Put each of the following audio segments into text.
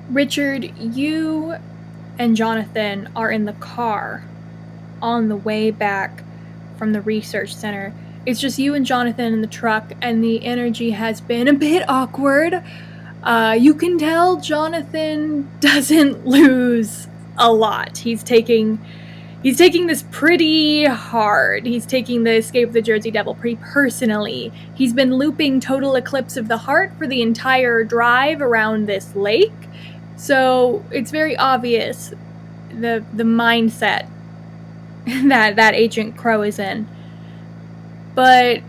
Richard, you and Jonathan are in the car on the way back from the research center. It's just you and Jonathan in the truck, and the energy has been a bit awkward. You can tell Jonathan doesn't lose a lot. He's taking this pretty hard. He's taking the Escape of the Jersey Devil pretty personally. He's been looping Total Eclipse of the Heart for the entire drive around this lake. So it's very obvious the mindset that Agent Crow is in. But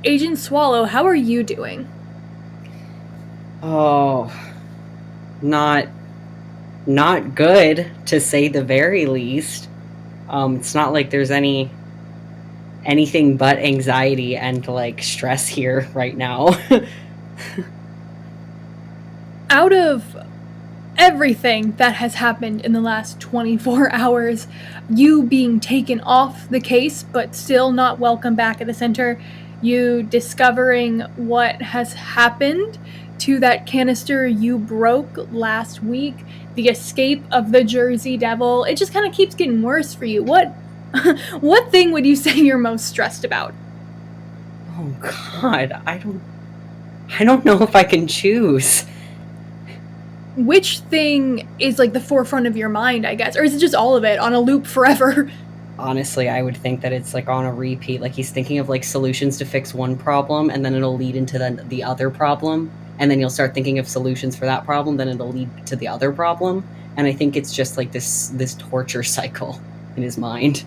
Agent Swallow, how are you doing? Oh, not good, to say the very least. It's not like there's anything but anxiety and like stress here right now. Out of everything that has happened in the last 24 hours, you being taken off the case but still not welcome back at the center, you discovering what has happened to that canister you broke last week, the escape of the Jersey Devil, it just kind of keeps getting worse for you. What thing would you say you're most stressed about? Oh God, I don't know if I can choose. Which thing is like the forefront of your mind, I guess? Or is it just all of it on a loop forever? Honestly, I would think that it's like on a repeat. Like he's thinking of like solutions to fix one problem, and then it'll lead into the other problem, and then you'll start thinking of solutions for that problem, then it'll lead to the other problem. And I think it's just like this torture cycle in his mind.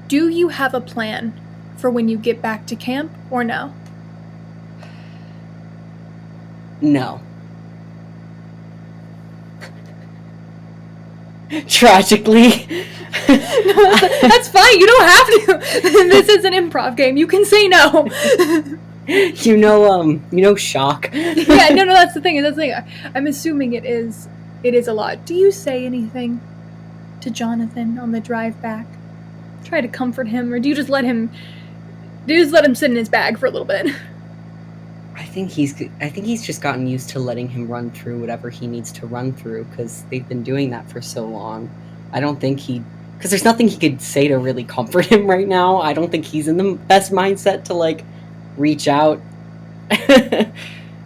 Do you have a plan for when you get back to camp, or no? No. Tragically. No, that's fine. You don't have to. This is an improv game. You can say no. You know, shock. Yeah, no, that's the thing. That's the thing. I'm assuming it is a lot. Do you say anything to Jonathan on the drive back? Try to comfort him, or do you just let him sit in his bag for a little bit? I think he's just gotten used to letting him run through whatever he needs to run through, because they've been doing that for so long. I don't think because there's nothing he could say to really comfort him right now. I don't think he's in the best mindset to like reach out.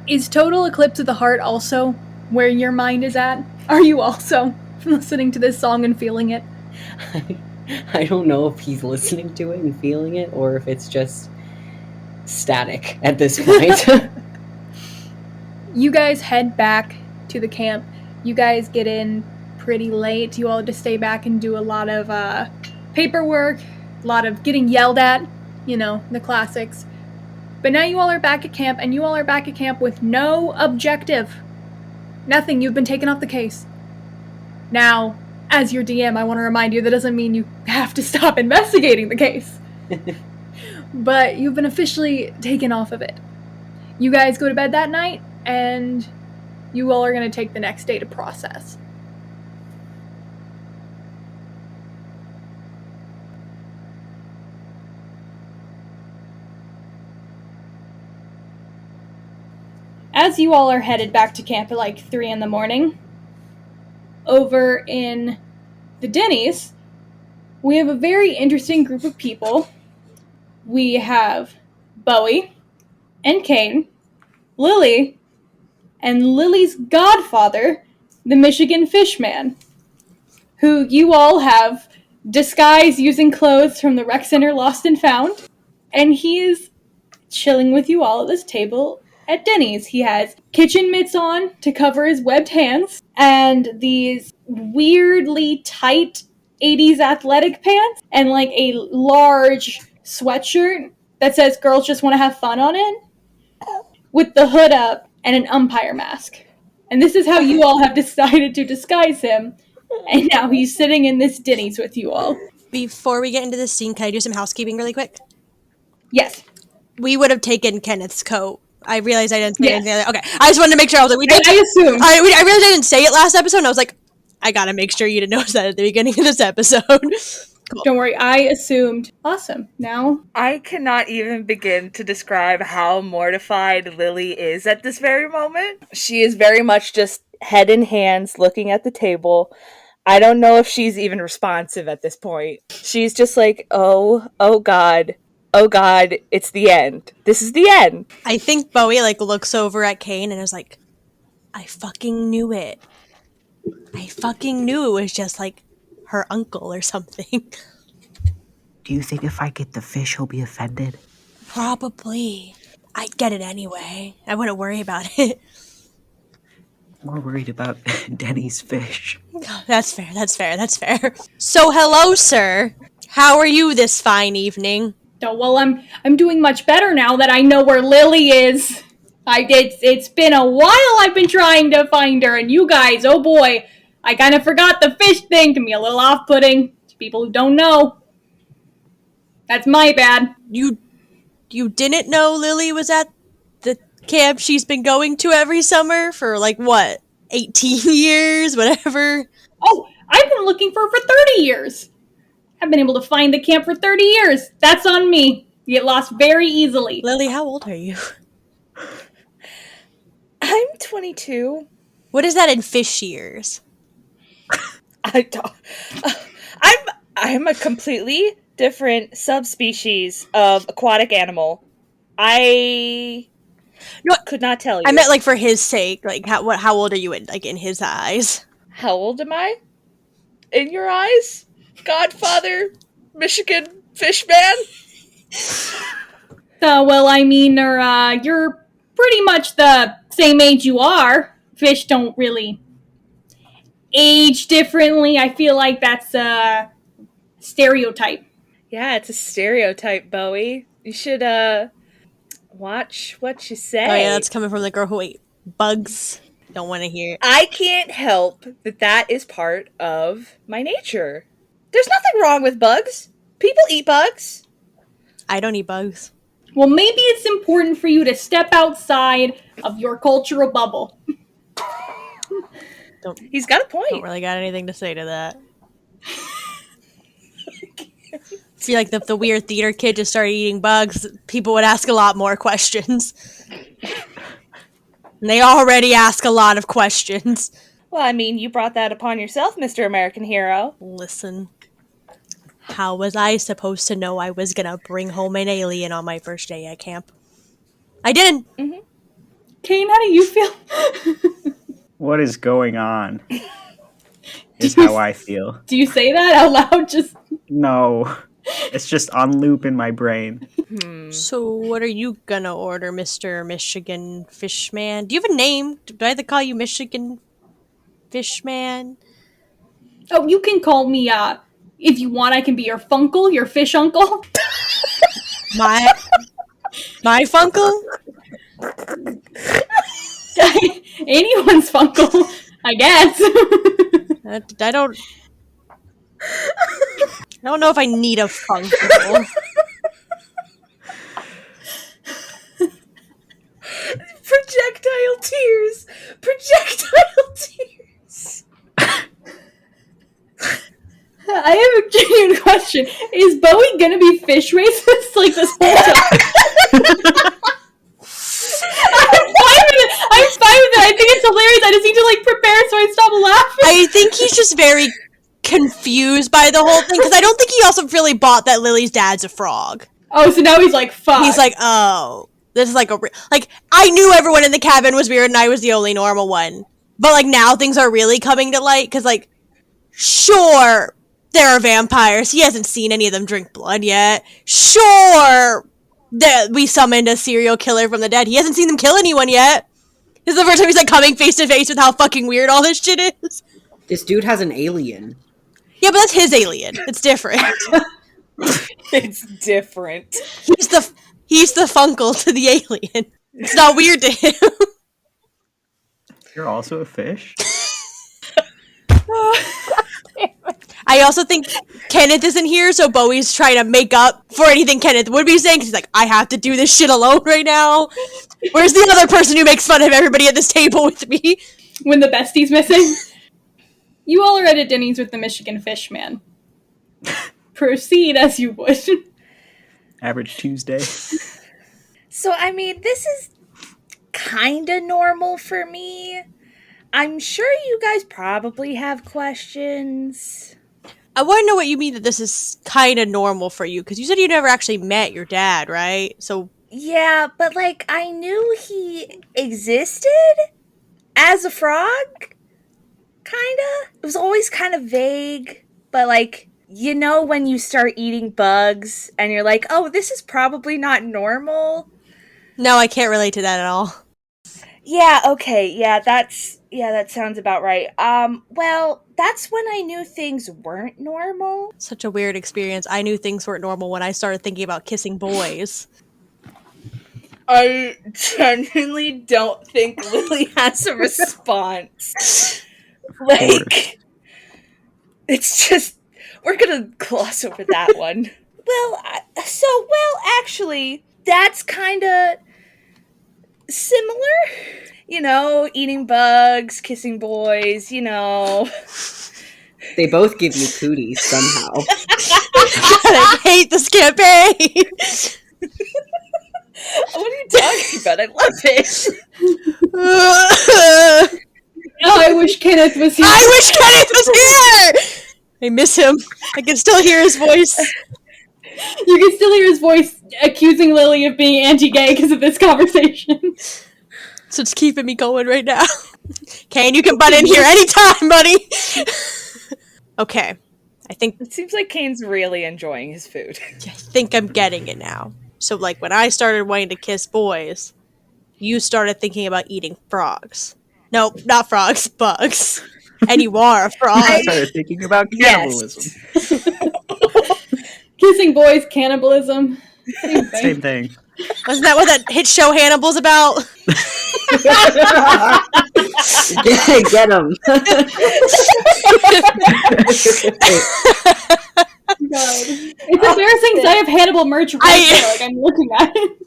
Is Total Eclipse of the Heart also where your mind is at? Are you also listening to this song and feeling it? I don't know if he's listening to it and feeling it, or if it's just static at this point. You guys head back to the camp. You guys get in pretty late. You all have to stay back and do a lot of paperwork, a lot of getting yelled at, the classics. But now you all are back at camp, and you all are back at camp with no objective. Nothing. You've been taken off the case. Now, as your DM, I want to remind you that doesn't mean you have to stop investigating the case. But you've been officially taken off of it. You guys go to bed that night, and you all are going to take the next day to process. As you all are headed back to camp at like 3 in the morning, over in the Denny's, we have a very interesting group of people. We have Bowie and Kane, Lily, and Lily's godfather, the Michigan Fishman, who you all have disguised using clothes from the rec center Lost and Found. And he is chilling with you all at this table at Denny's. He has kitchen mitts on to cover his webbed hands, and these weirdly tight 80s athletic pants, and like a large sweatshirt that says "Girls Just Want to Have Fun" on it, with the hood up and an umpire mask. And this is how you all have decided to disguise him. And now he's sitting in this Denny's with you all. Before we get into this scene, can I do some housekeeping really quick? Yes. We would have taken Kenneth's coat. I realized I didn't say anything. Okay, I just wanted to make sure. I was like, I assumed. I realized I didn't say it last episode, and I was like, I gotta make sure you didn't notice that at the beginning of this episode. Cool. Don't worry, I assumed. Awesome. Now, I cannot even begin to describe how mortified Lily is at this very moment. She is very much just head in hands, looking at the table. I don't know if she's even responsive at this point. She's just like, oh God, it's the end. This is the end. I think Bowie like looks over at Kane and is like, I fucking knew it. I fucking knew it was just like her uncle or something. Do you think if I get the fish, he'll be offended? Probably. I'd get it anyway. I wouldn't worry about it. More worried about Denny's fish. That's fair. So hello, sir. How are you this fine evening? Oh, well, I'm doing much better now that I know where Lily is. It's been a while I've been trying to find her, and you guys, oh boy, I kind of forgot the fish thing. Can be a little off-putting to people who don't know. That's my bad. You didn't know Lily was at the camp she's been going to every summer for like what, 18 years, whatever? Oh, I've been looking for her for 30 years. I've been able to find the camp for 30 years. That's on me. You get lost very easily. Lily, how old are you? I'm 22. What is that in fish years? I'm a completely different subspecies of aquatic animal. I could not tell you. I meant like for his sake. Like how old are you in his eyes? How old am I? In your eyes? Godfather, Michigan fishman? Well, I mean, you're pretty much the same age you are. Fish don't really age differently. I feel like that's a stereotype. Yeah, it's a stereotype, Bowie. You should, watch what you say. Oh yeah, that's coming from the girl who ate bugs. Don't want to hear it. I can't help that is part of my nature. There's nothing wrong with bugs. People eat bugs. I don't eat bugs. Well, maybe it's important for you to step outside of your cultural bubble. He's got a point. Don't really got anything to say to that. See, like the weird theater kid just started eating bugs, people would ask a lot more questions. And they already ask a lot of questions. Well, I mean, you brought that upon yourself, Mr. American Hero. Listen, how was I supposed to know I was gonna bring home an alien on my first day at camp? I didn't. Mm-hmm. Kane, how do you feel? What is going on? Is how I feel. Do you say that out loud? Just no. It's just on loop in my brain. So what are you gonna order, Mr. Michigan Fishman? Do you have a name? Do I have to call you Michigan Fishman? Oh, you can call me, if you want, I can be your funkle, your fish uncle. My funkle? Anyone's funkle, I guess. I don't know if I need a funkle. Projectile tears! Projectile tears! I have a genuine question. Is Bowie gonna be fish racist like this whole time? I'm fine with it. I think it's hilarious. I just need to like prepare so I stop laughing. I think he's just very confused by the whole thing because I don't think he also really bought that Lily's dad's a frog. Oh, so now he's like, fuck. He's like, oh, this is like like I knew everyone in the cabin was weird and I was the only normal one. But like now things are really coming to light because like, sure, there are vampires. He hasn't seen any of them drink blood yet. Sure, we summoned a serial killer from the dead. He hasn't seen them kill anyone yet. This is the first time he's like coming face to face with how fucking weird all this shit is. This dude has an alien. Yeah, but that's his alien. It's different. It's different. He's the funkle to the alien. It's not weird to him. You're also a fish? I also think Kenneth isn't here, so Bowie's trying to make up for anything Kenneth would be saying. He's like, I have to do this shit alone right now. Where's the other person who makes fun of everybody at this table with me? When the bestie's missing. You all are at a Denny's with the Michigan Fishman. Proceed as you would. Average Tuesday. So, I mean, this is kind of normal for me. I'm sure you guys probably have questions. I want to know what you mean that this is kind of normal for you, because you said you never actually met your dad, right? So Yeah, but like I knew he existed as a frog, kinda. It was always kind of vague, but like when you start eating bugs and you're like, oh, this is probably not normal. no, I can't relate to that at all. Yeah, okay, that sounds about right. Well, that's when I knew things weren't normal. Such a weird experience. I knew things weren't normal when I started thinking about kissing boys. I genuinely don't think Lily has a response. Like, it's just, we're gonna gloss over that one. Well, actually, that's kind of similar. Eating bugs, kissing boys, They both give you cooties somehow. I hate this campaign. What are you talking about? I love it. Oh, I wish Kenneth was here. I wish Kenneth was here. I miss him. I can still hear his voice. You can still hear his voice accusing Lily of being anti-gay because of this conversation. So it's keeping me going right now. Kane, you can butt in here anytime, buddy. Okay. I think It seems like Kane's really enjoying his food. I'm getting it now. So, like, when I started wanting to kiss boys, you started thinking about eating frogs. No, not frogs, bugs. And you are a frog. I started thinking about cannibalism. Kissing boys, cannibalism. Same thing. Wasn't that what that hit show Hannibal's about? Get him. God. It's embarrassing because I have Hannibal merch right there, like I'm looking at it.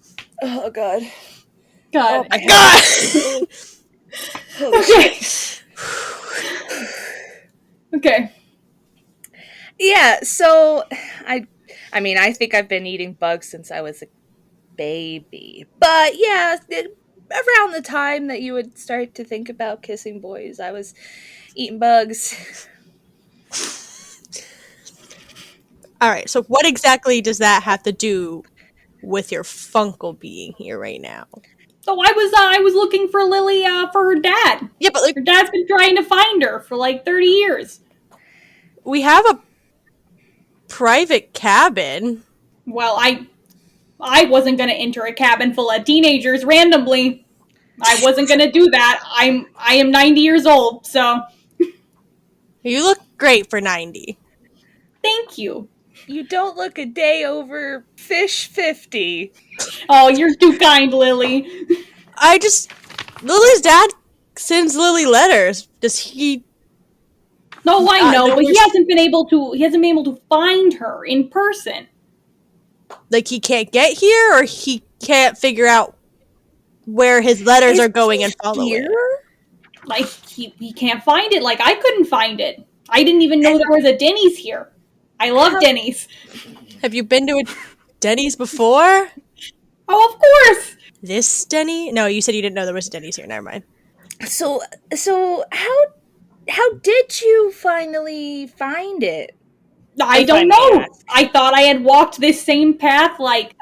Oh, God. God. Oh my god! Okay. Okay. Yeah, so I think I've been eating bugs since I was a baby. But yeah, around the time that you would start to think about kissing boys, I was eating bugs. Alright, so what exactly does that have to do with your Funkle being here right now? So I was looking for Lily for her dad. Yeah, but like Her dad's been trying to find her for like 30 years. we have a private cabin. Well, I wasn't gonna enter a cabin full of teenagers randomly. I wasn't gonna do that. I am 90 years old, so You look great for 90. thank you. You don't look a day over fish 50. Oh, you're too kind, Lily. Lily's dad sends Lily letters. Does he? No, I know, no, but he hasn't been able to find her in person. Like, he can't get here, or he can't figure out where his letters are going and follow it? Like, he can't find it. Like, I couldn't find it. I didn't even know there was a Denny's here. I love Denny's. Have you been to a Denny's before? Oh, of course. This Denny? No, you said you didn't know there was a Denny's here. Never mind. So how did you finally find it? I don't know. I thought I had walked this same path like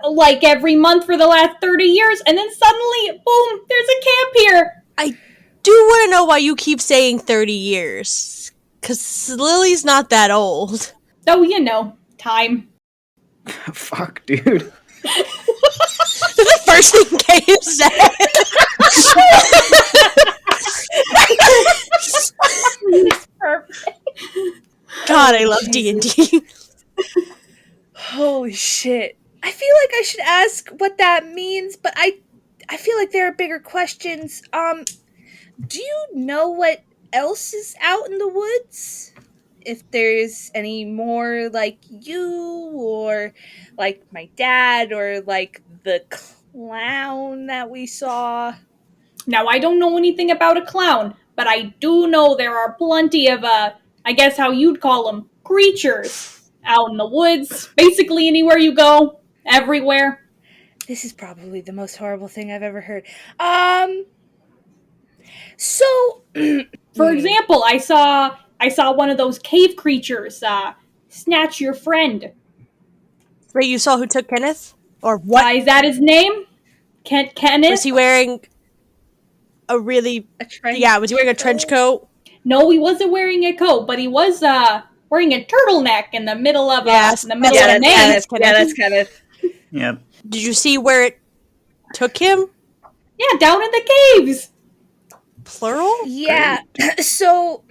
every month for the last 30 years, and then suddenly, boom, there's a camp here. I do want to know why you keep saying 30 years. Because Lily's not that old. Oh, time. Fuck, dude. That's the first thing Kate said. Perfect. God, I love D&D. Holy shit. I feel like I should ask what that means, but I feel like there are bigger questions. Do you know what else is out in the woods? If there's any more like you, or like my dad, or like the clown that we saw. Now, I don't know anything about a clown, but I do know there are plenty of, I guess how you'd call them, creatures out in the woods. Basically anywhere you go, everywhere. This is probably the most horrible thing I've ever heard. So, For example, I saw one of those cave creatures snatch your friend. Wait, you saw who took Kenneth? Or what? Is that his name? Kenneth? Was he wearing a really... a trench Yeah, was he wearing a trench coat? No, he wasn't wearing a coat, but he was wearing a turtleneck in the middle of Yes. of a name. Kenneth. Yeah, that's Kenneth. Yep. Did you see where it took him? Yeah, down in the caves. Plural? Yeah. So,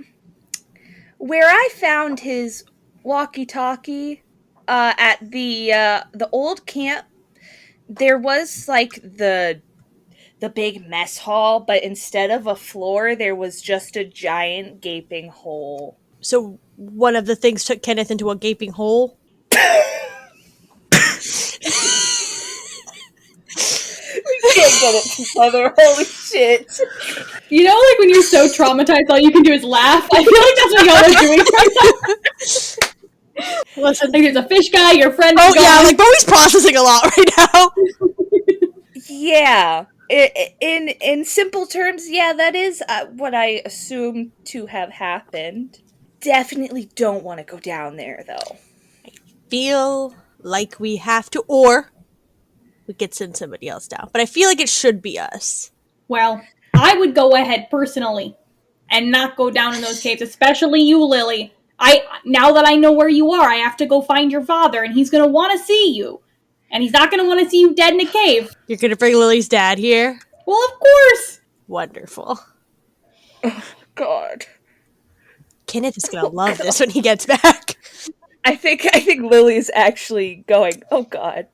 where I found his walkie-talkie at the old camp, there was like the big mess hall, but instead of a floor, there was just a giant gaping hole. So one of the things took Kenneth into a gaping hole? We can't get it together. Holy shit! You know, like when you're so traumatized, all you can do is laugh. I feel like that's what y'all are doing right now. Listen. Like there's a fish guy, your friend. Oh is gone. yeah, like Bowie's processing a lot right now. Yeah. In simple terms, yeah, that is what I assume to have happened. Definitely don't want to go down there, though. Feel like we have to, or we could send somebody else down. But I feel like it should be us. Well, I would go ahead personally and not go down in those caves, especially you, Lily. Now that I know where you are, I have to go find your father, and he's gonna want to see you. And he's not gonna want to see you dead in a cave. You're gonna bring Lily's dad here? Well, of course. Wonderful. God. Kenneth is gonna love this when he gets back. I think Lily's actually going, oh God,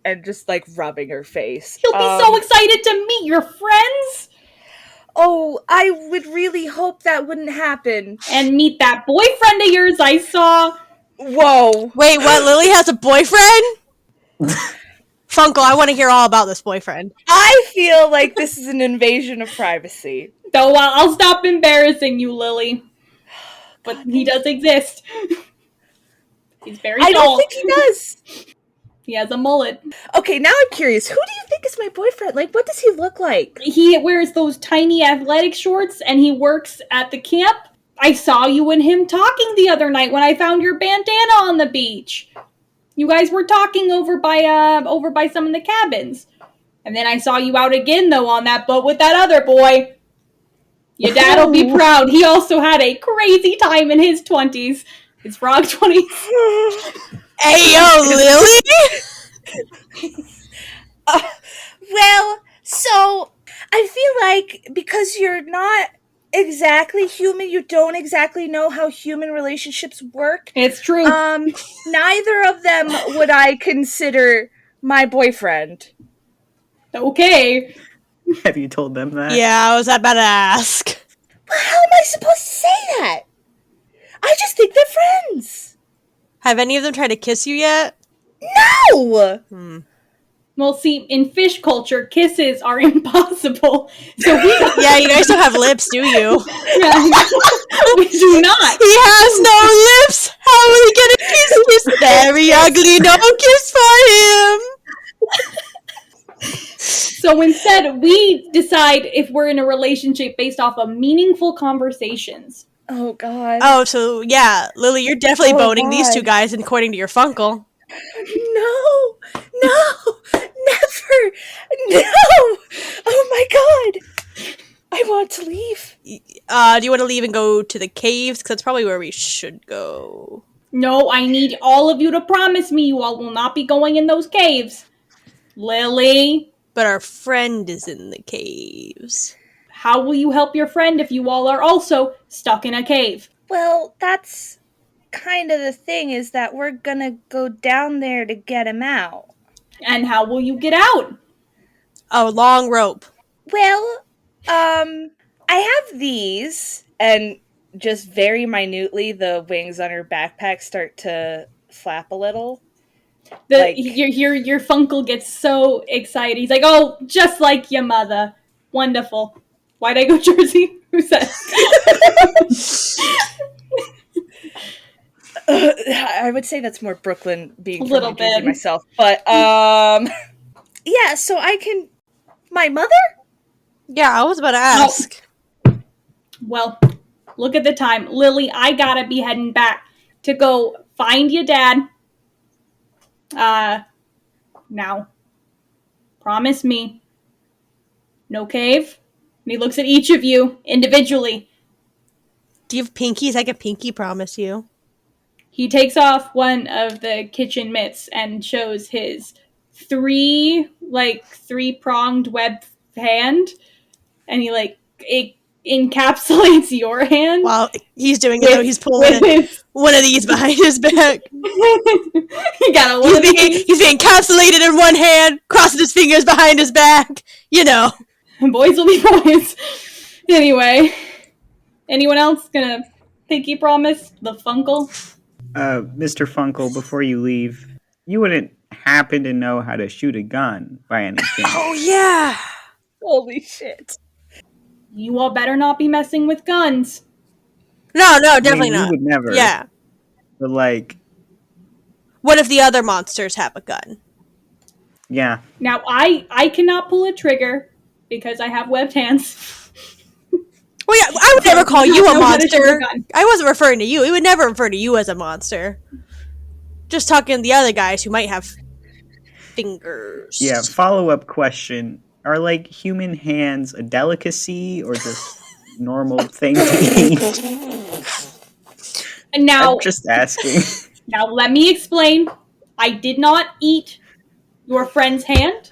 and just like rubbing her face. He'll be so excited to meet your friends. Oh, I would really hope that wouldn't happen. And meet that boyfriend of yours I saw. Whoa. Wait, what? Lily has a boyfriend? Funkle, I want to hear all about this boyfriend. I feel like this is an invasion of privacy. So I'll stop embarrassing you, Lily. But he does exist. He's very tall. I don't think he does. He has a mullet. Okay, now I'm curious. Who do you think is my boyfriend? Like, what does he look like? He wears those tiny athletic shorts and he works at the camp. I saw you and him talking the other night when I found your bandana on the beach. You guys were talking over by some of the cabins. And then I saw you out again, though, on that boat with that other boy. Your dad'll be proud. He also had a crazy time in his 20s. His frog 20s. Hey, yo, Lily! Well, so I feel like because you're not exactly human, you don't exactly know how human relationships work. It's true. Neither of them would I consider my boyfriend. Okay. Have you told them that? Yeah, I was about to ask. Well, how am I supposed to say that? I just think they're friends. Have any of them tried to kiss you yet? No! Well, see, in fish culture, kisses are impossible. So we don't, Yeah, you guys don't have lips, do you? we do not. He has no lips! How are we gonna kiss? He's very ugly, no kiss for him! So instead, we decide if we're in a relationship based off of meaningful conversations. Oh, God. Oh, so yeah, Lily, you're definitely boning these two God. guys according to your Funkle. No! Never! No! Oh, my God! I want to leave. Do you want to leave and go to the caves? Because that's probably where we should go. No, I need all of you to promise me you all will not be going in those caves. Lily, But our friend is in the caves. how will you help your friend if you all are also stuck in a cave? Well, that's kind of the thing, is that we're gonna go down there to get him out. And how will you get out? Oh, long rope. Well, I have these, and just very minutely, the wings on her backpack start to flap a little. Your Funkle gets so excited. He's like, "Oh, just like your mother. Wonderful." Why'd I go Jersey? Who said? I would say that's more Brooklyn being A from little New Jersey bit. myself, but yeah. So I can. My mother? Yeah, I was about to ask. Well, look at the time. Lily, I gotta be heading back to go find your dad. Now, promise me, no cave. And he looks at each of you individually. Do you have pinkies? I can pinky promise you. He takes off one of the kitchen mitts and shows his three-pronged web hand, and he it encapsulates your hand. While he's doing it, though, he's pulling one of these behind his back. He's being encapsulated in one hand, crossing his fingers behind his back. You know. Boys will be boys. Anyway, anyone else gonna pinky promise the Funkle? Mr. Funkle, before you leave, you wouldn't happen to know how to shoot a gun by any chance? Oh, yeah. Holy shit. You all better not be messing with guns. No, definitely not. We would never. Yeah. But, like... What if the other monsters have a gun? Yeah. Now, I cannot pull a trigger because I have webbed hands. Well, yeah, I would never call you a monster. I wasn't referring to you. We would never refer to you as a monster. Just talking to the other guys who might have fingers. Yeah, follow-up question. Are, like, human hands a delicacy or just normal thing to eat? And now, I'm just asking. Now, let me explain. I did not eat your friend's hand.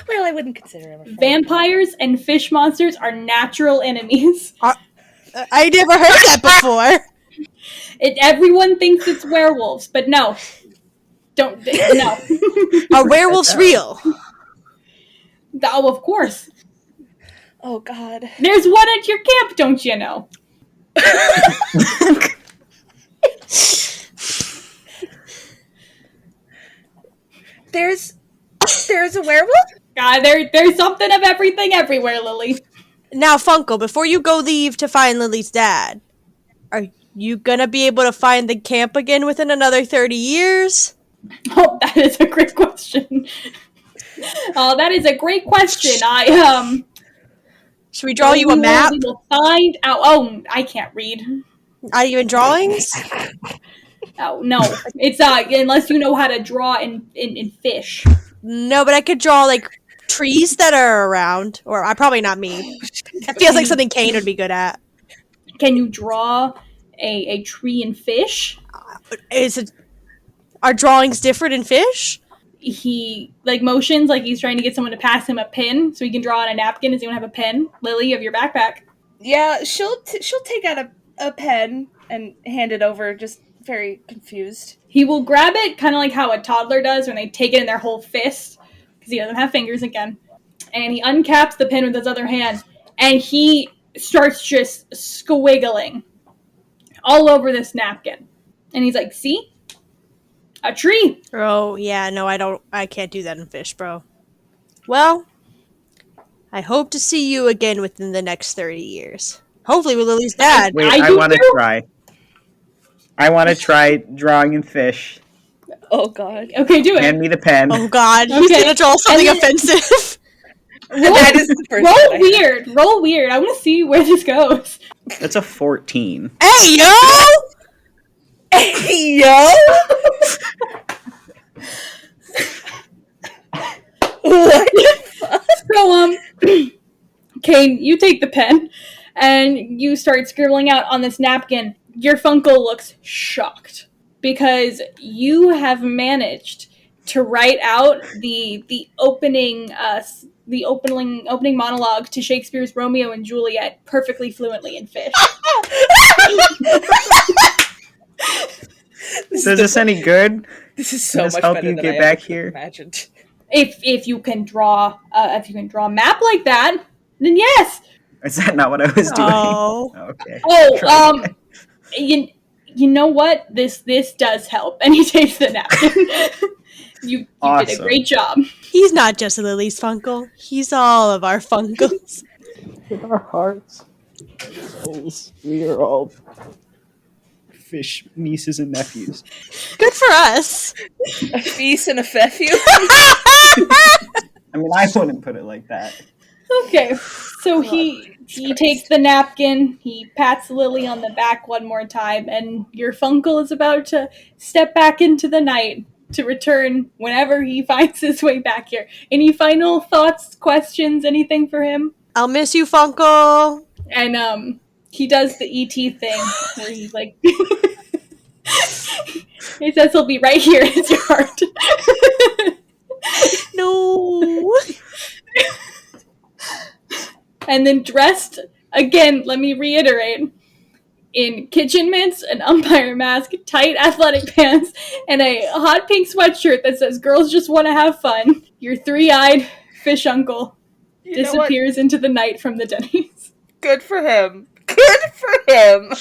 Well, I wouldn't consider him a friend. Vampires and fish monsters are natural enemies. I never heard that before. Everyone thinks it's werewolves, but no. No. Are werewolves real? Oh, of course. Oh, God. There's one at your camp, don't you know? There's a werewolf? There's something of everything everywhere, Lily. Now, Funkle, before you go leave to find Lily's dad, are you gonna be able to find the camp again within another 30 years? Oh, that is a great question. That is a great question. Should we draw you a map? We will find out. Oh, I can't read. Are you in drawings? Oh, no. It's, unless you know how to draw in fish. No, but I could draw, like, trees that are around. Or, probably not me. That feels like something Kane would be good at. Can you draw a tree in fish? Are drawings different in fish? He, motions like he's trying to get someone to pass him a pen so he can draw on a napkin. Does anyone have a pen? Lily, you have your backpack. Yeah, she'll take out a pen and hand it over, just very confused. He will grab it kind of like how a toddler does when they take it in their whole fist, because he doesn't have fingers again. And he uncaps the pen with his other hand, and he starts just squiggling all over this napkin. And he's like, see? A tree. Oh, yeah, no, I can't do that in fish, bro. Well, I hope to see you again within the next 30 years. Hopefully with Lily's dad. Wait, I want to try. I want to try drawing in fish. Oh, God. Okay, do it. Hand me the pen. Oh, God. He's going to draw something offensive. That is the first roll weird. Roll weird. I want to see where this goes. That's a 14. Hey, yo! Hey, yo! What the fuck? So, Kane, you take the pen, and you start scribbling out on this napkin. Your Funkle looks shocked, because you have managed to write out the opening monologue to Shakespeare's Romeo and Juliet perfectly fluently in fish. So is this any good? This is so Does much help better you than get I back ever here? imagined. If you can draw a map like that, then yes. Is that not what I was doing? Oh. Okay. Oh, you know what? This does help. And he takes the napkin. You Awesome. did a great job. He's not just Lily's Funkle. He's all of our Funkles. In our hearts, souls, we are all fish nieces and nephews. Good for us. A feast and a feffu? I mean, I wouldn't put it like that. Okay, so he takes the napkin, he pats Lily on the back one more time, and your Funkle is about to step back into the night to return whenever he finds his way back here. Any final thoughts, questions, anything for him? I'll miss you, Funkle. And he does the ET thing where he like he says he'll be right here in his yard. No. And then dressed again, let me reiterate, in kitchen mitts, an umpire mask, tight athletic pants, and a hot pink sweatshirt that says "Girls just want to have fun." Your three-eyed fish uncle disappears into the night from the Denny's. Good for him. Good for him.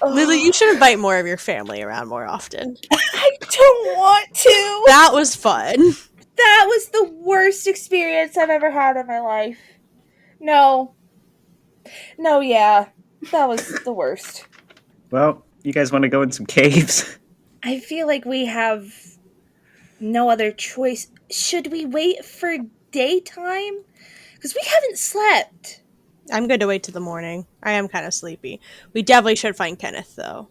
Lily, you should invite more of your family around more often. I don't want to. That was fun. That was the worst experience I've ever had in my life. No, yeah. That was the worst. Well, you guys want to go in some caves? I feel like we have no other choice. Should we wait for daytime? Because we haven't slept. I'm going to wait till the morning. I am kind of sleepy. We definitely should find Kenneth, though.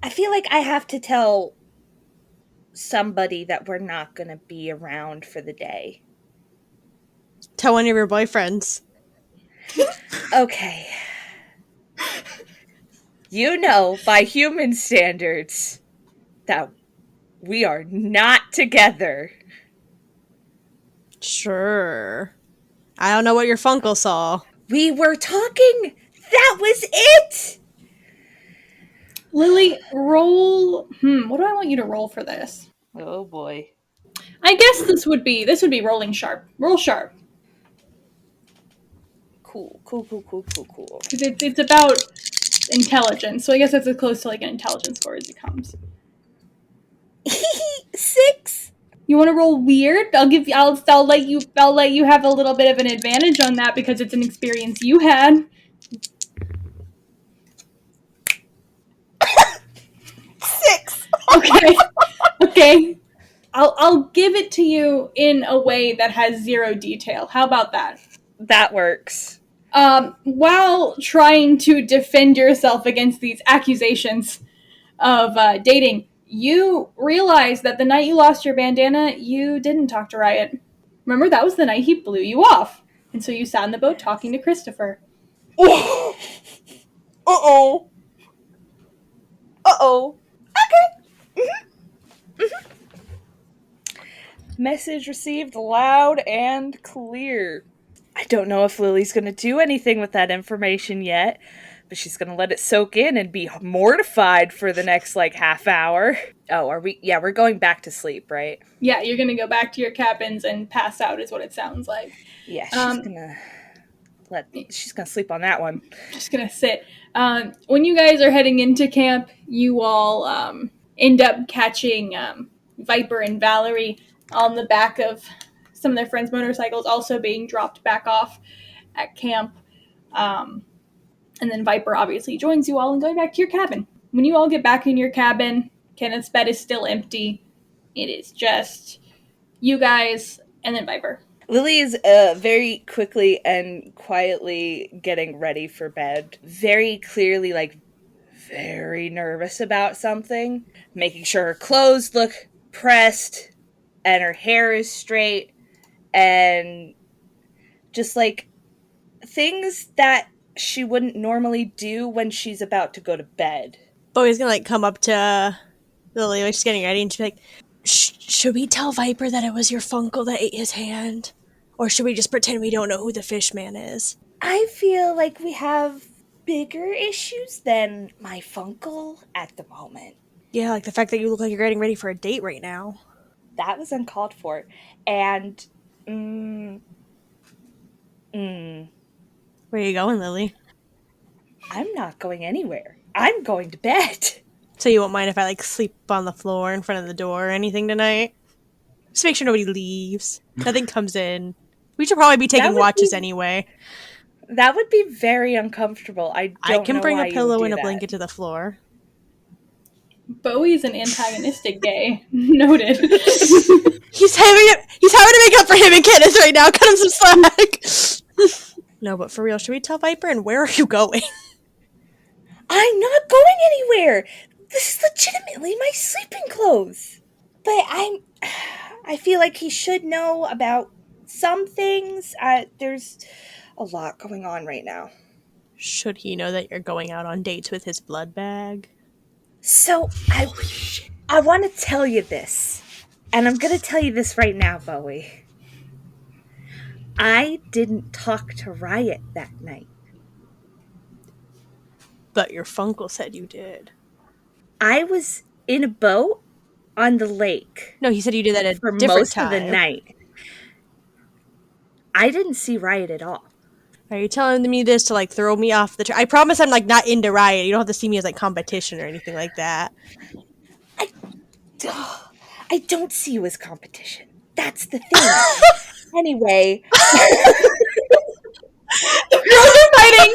I feel like I have to tell somebody that we're not going to be around for the day. Tell one of your boyfriends. Okay. You know, by human standards, that we are not together. Sure. I don't know what your Funkle saw. We were talking. That was it. Lily, roll. What do I want you to roll for this? Oh boy. I guess this would be rolling sharp. Roll sharp. Cool. Because it's about intelligence, so I guess that's as close to like an intelligence score as it comes. 6. You want to roll weird? I'll let you have a little bit of an advantage on that because it's an experience you had. 6. Okay. I'll give it to you in a way that has zero detail. How about that? That works. While trying to defend yourself against these accusations of dating, you realize that the night you lost your bandana, you didn't talk to Riot. Remember, that was the night he blew you off. And so you sat in the boat talking to Christopher. Uh-oh. Okay. Message received loud and clear. I don't know if Lily's going to do anything with that information yet, but she's going to let it soak in and be mortified for the next, half hour. Oh, are we? Yeah, we're going back to sleep, right? Yeah, you're going to go back to your cabins and pass out is what it sounds like. Yeah, she's going to sleep on that one. Just going to sit. When you guys are heading into camp, you all end up catching Viper and Valerie on the back of some of their friends' motorcycles, also being dropped back off at camp. And then Viper obviously joins you all and going back to your cabin. When you all get back in your cabin, Kenneth's bed is still empty. It is just you guys and then Viper. Lily is very quickly and quietly getting ready for bed. Very clearly, very nervous about something. Making sure her clothes look pressed and her hair is straight. And just, things that she wouldn't normally do when she's about to go to bed. Bowie's gonna, come up to Lily when she's getting ready and she's like, should we tell Viper that it was your Funkle that ate his hand? Or should we just pretend we don't know who the fish man is? I feel like we have bigger issues than my Funkle at the moment. Yeah, like the fact that you look like you're getting ready for a date right now. That was uncalled for. And, Where are you going, Lily? I'm not going anywhere. I'm going to bed. So you won't mind if I, sleep on the floor in front of the door or anything tonight? Just make sure nobody leaves. Nothing comes in. We should probably be taking watches anyway. That would be very uncomfortable. I can bring a pillow and a blanket to the floor. Bowie's an antagonistic gay. Noted. He's having to make up for him and Kenneth right now. Cut him some slack. No, but for real, should we tell Viper? And where are you going? I'm not going anywhere. This is legitimately my sleeping clothes. But I feel like he should know about some things. There's a lot going on right now. Should he know that you're going out on dates with his blood bag? So I want to tell you this. And I'm going to tell you this right now, Bowie. I didn't talk to Riot that night. But your Funkle said you did. I was in a boat on the lake. No, he said you did that at for a different most time. of the night. I didn't see Riot at all. Are you telling me this to like throw me off the track? I promise I'm like not into Riot. You don't have to see me as like competition or anything like that. I don't see you as competition. That's the thing. Anyway. The girls are fighting!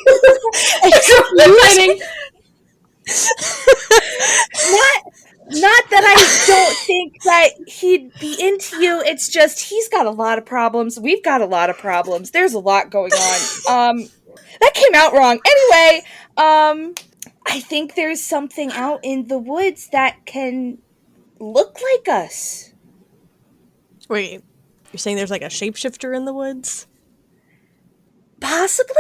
The girls are fighting! Not that I don't think that he'd be into you. It's just he's got a lot of problems. We've got a lot of problems. There's a lot going on. That came out wrong. Anyway, I think there's something out in the woods that can look like us. Wait, you're saying there's like a shapeshifter in the woods? Possibly?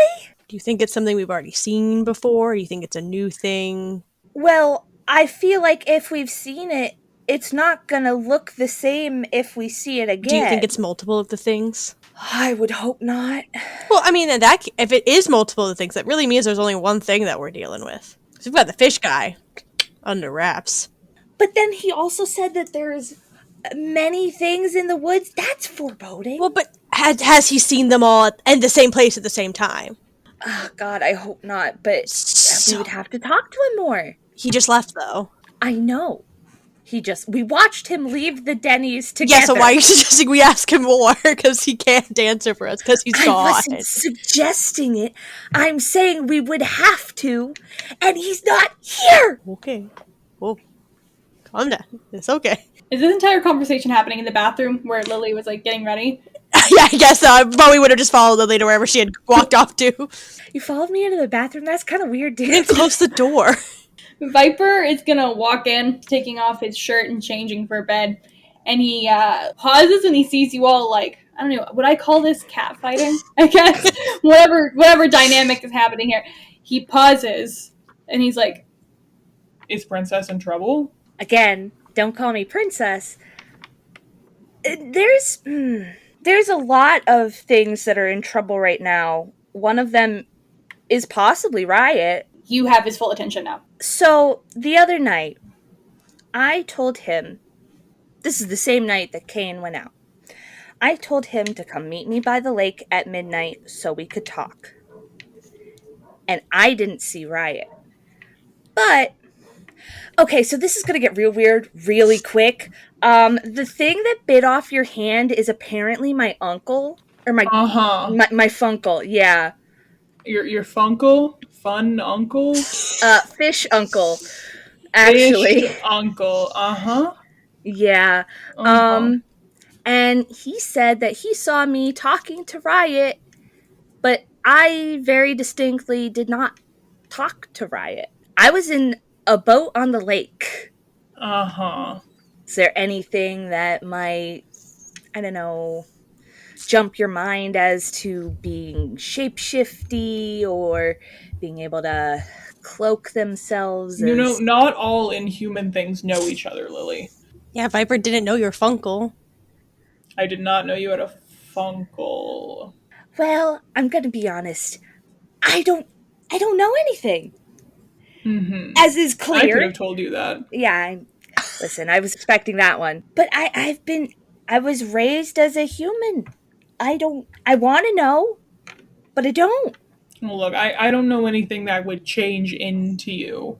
Do you think it's something we've already seen before? Or do you think it's a new thing? Well, I feel like if we've seen it, it's not gonna look the same if we see it again. Do you think it's multiple of the things? I would hope not. Well, I mean, if it is multiple of the things, that really means there's only one thing that we're dealing with. So we've got the fish guy under wraps. But then he also said that there's many things in the woods. That's foreboding. Well, but has he seen them all in the same place at the same time? Oh, God, I hope not. But we would have to talk to him more. He just left, though. I know. We watched him leave the Denny's together. Yeah, so why are you suggesting we ask him more? Because he can't answer for us, because he's gone. I wasn't suggesting it. I'm saying we would have to, and he's not here! Okay. Well, calm down. It's okay. Is this entire conversation happening in the bathroom where Lily was like getting ready? Yeah, I guess Bowie would have just followed Lily to wherever she had walked off to. You followed me into the bathroom? That's kind of weird, dude. You didn't close the door. Viper is gonna walk in, taking off his shirt and changing for bed, and he pauses and he sees you all like, I don't know, would I call this catfighting? I guess whatever dynamic is happening here. He pauses and he's like, "Is Princess in trouble?" Again, don't call me princess. There's a lot of things that are in trouble right now. One of them is possibly Riot. You have his full attention now. So, the other night, I told him, this is the same night that Kane went out. I told him to come meet me by the lake at midnight so we could talk. And I didn't see Riot. But, okay, so this is going to get real weird really quick. The thing that bit off your hand is apparently my uncle. Or my funkle, yeah. Your funkle? Fun uncle? Fish uncle, actually. Fish uncle, Yeah. And he said that he saw me talking to Riot, but I very distinctly did not talk to Riot. I was in a boat on the lake. Is there anything that might, I don't know, jump your mind as to being shapeshifty or being able to cloak themselves? You know, not all inhuman things know each other, Lily. Yeah, Viper didn't know your Funkle. I did not know you had a funkle. Well, I'm gonna be honest. I don't know anything. Mm-hmm. As is clear. I could have told you that. Yeah, listen, I was expecting that one. But I was raised as a human. I want to know, but I don't. Well, look, I don't know anything that would change into you.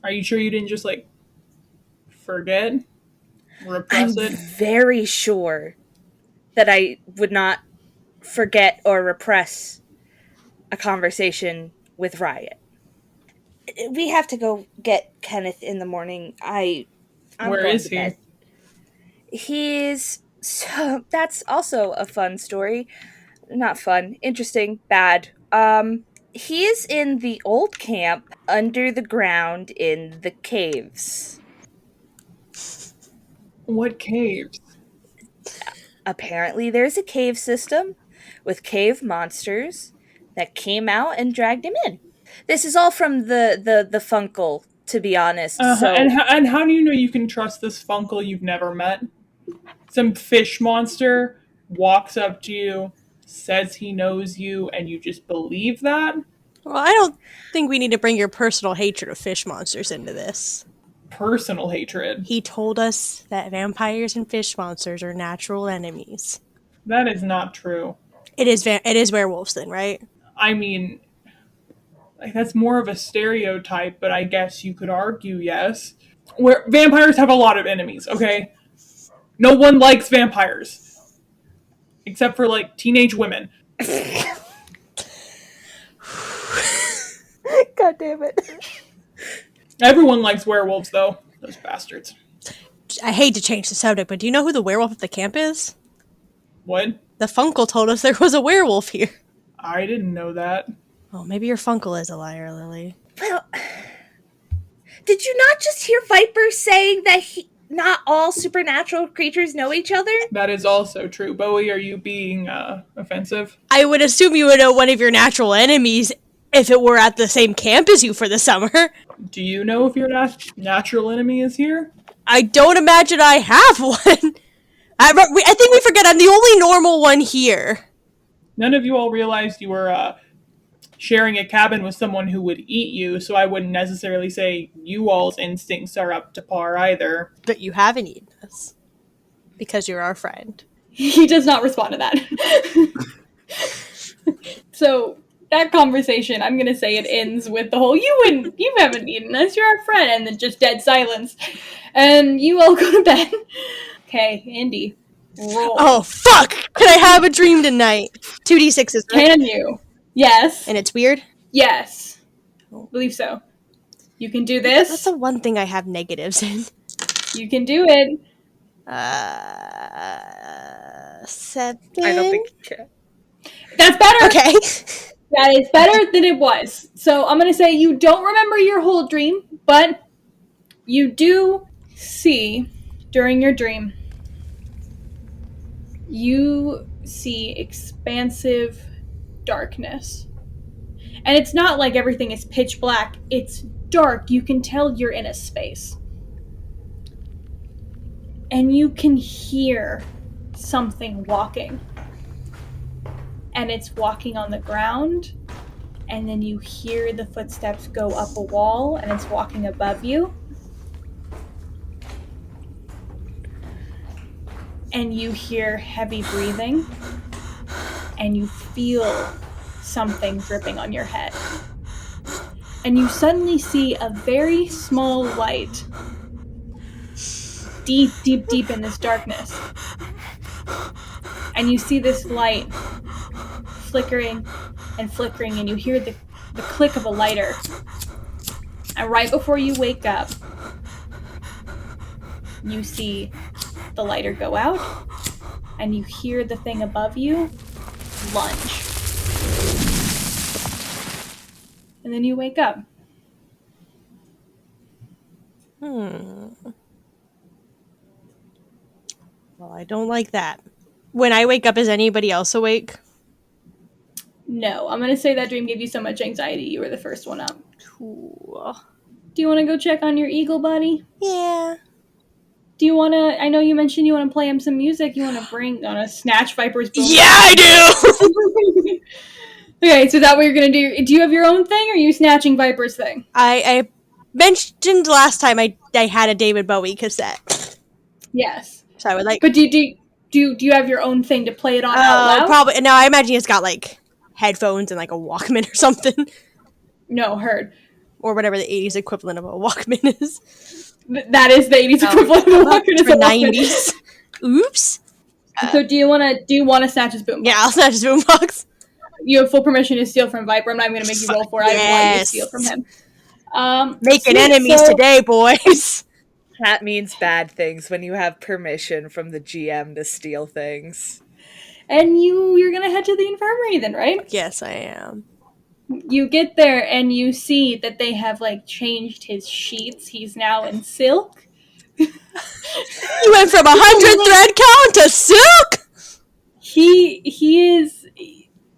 Are you sure you didn't just, like, forget? Repress it? I'm very sure that I would not forget or repress a conversation with Riot. We have to go get Kenneth in the morning. I'm Where going is to he? bed. He's so that's also a fun story. Not fun, interesting, bad. He is in the old camp under the ground in the caves. What caves? Apparently there's a cave system with cave monsters that came out and dragged him in. This is all from the Funkle, to be honest. So And how do you know you can trust this Funkle you've never met? Some fish monster walks up to you, says he knows you, and you just believe that? Well, I don't think we need to bring your personal hatred of fish monsters into this. Personal hatred. He told us that vampires and fish monsters are natural enemies. That is not true. It is werewolves then, right? I mean, like, that's more of a stereotype, but I guess you could argue yes. Where vampires have a lot of enemies, okay? No one likes vampires. Except for, like, teenage women. God damn it. Everyone likes werewolves, though. Those bastards. I hate to change the subject, but do you know who the werewolf at the camp is? What? The Funkle told us there was a werewolf here. I didn't know that. Oh, maybe your Funkle is a liar, Lily. well, did you not just hear Viper saying that not all supernatural creatures know each other? That is also true. Bowie, are you being offensive? I would assume you would know one of your natural enemies if it were at the same camp as you for the summer. Do you know if your natural enemy is here? I don't imagine I have one. I think we forget I'm the only normal one here. None of you all realized you were sharing a cabin with someone who would eat you, so I wouldn't necessarily say you all's instincts are up to par either. But you haven't eaten us. Because you're our friend. He does not respond to that. So that conversation, I'm gonna say it ends with the whole you haven't eaten us, you're our friend, and then just dead silence. And you all go to bed. Okay, Indy. Roll. Oh, fuck! Can I have a dream tonight? 2d6s, right? Can you? Yes. And it's weird? Yes. I believe so. You can do That's this. the one thing I have negatives in. You can do it. 7? I don't think you can. That's better. Okay. That is better than it was. So I'm going to say you don't remember your whole dream, but you do see during your dream, you see expansive darkness. And it's not like everything is pitch black. It's dark. You can tell you're in a space. And you can hear something walking. And it's walking on the ground. And then you hear the footsteps go up a wall, and it's walking above you. And you hear heavy breathing. And you feel something dripping on your head. And you suddenly see a very small light deep, deep, deep in this darkness. And you see this light flickering and flickering, and you hear the click of a lighter. And right before you wake up, you see the lighter go out, and you hear the thing above you lunge. And then you wake up. Well, I don't like that. When I wake up, is anybody else awake? No, I'm gonna say that dream gave you so much anxiety you were the first one up. Cool. Do you want to go check on your eagle buddy? Yeah. Do you want to, I know you mentioned you want to play him some music. You want to snatch Viper's boom? Yeah, I do! Okay, so is that what you're going to do? Do you have your own thing, or are you snatching Viper's thing? I mentioned last time I had a David Bowie cassette. Yes. So I would like... But do you have your own thing to play it on out loud? Probably. No, I imagine it's got, like, headphones and, like, a Walkman or something. No, heard. Or whatever the 80s equivalent of a Walkman is. That is the 80s equivalent of a Walkman. For 90s. Oops. So do you want to snatch his boombox? Yeah, I'll snatch his boombox. You have full permission to steal from Viper. I'm not going to make you roll for it. I want you to steal from him. Making sweet, enemies so- today, boys. That means bad things when you have permission from the GM to steal things. And you're gonna head to the infirmary then, right? Yes, I am. You get there and you see that they have like changed his sheets. He's now in silk. You went from 100 thread count to silk.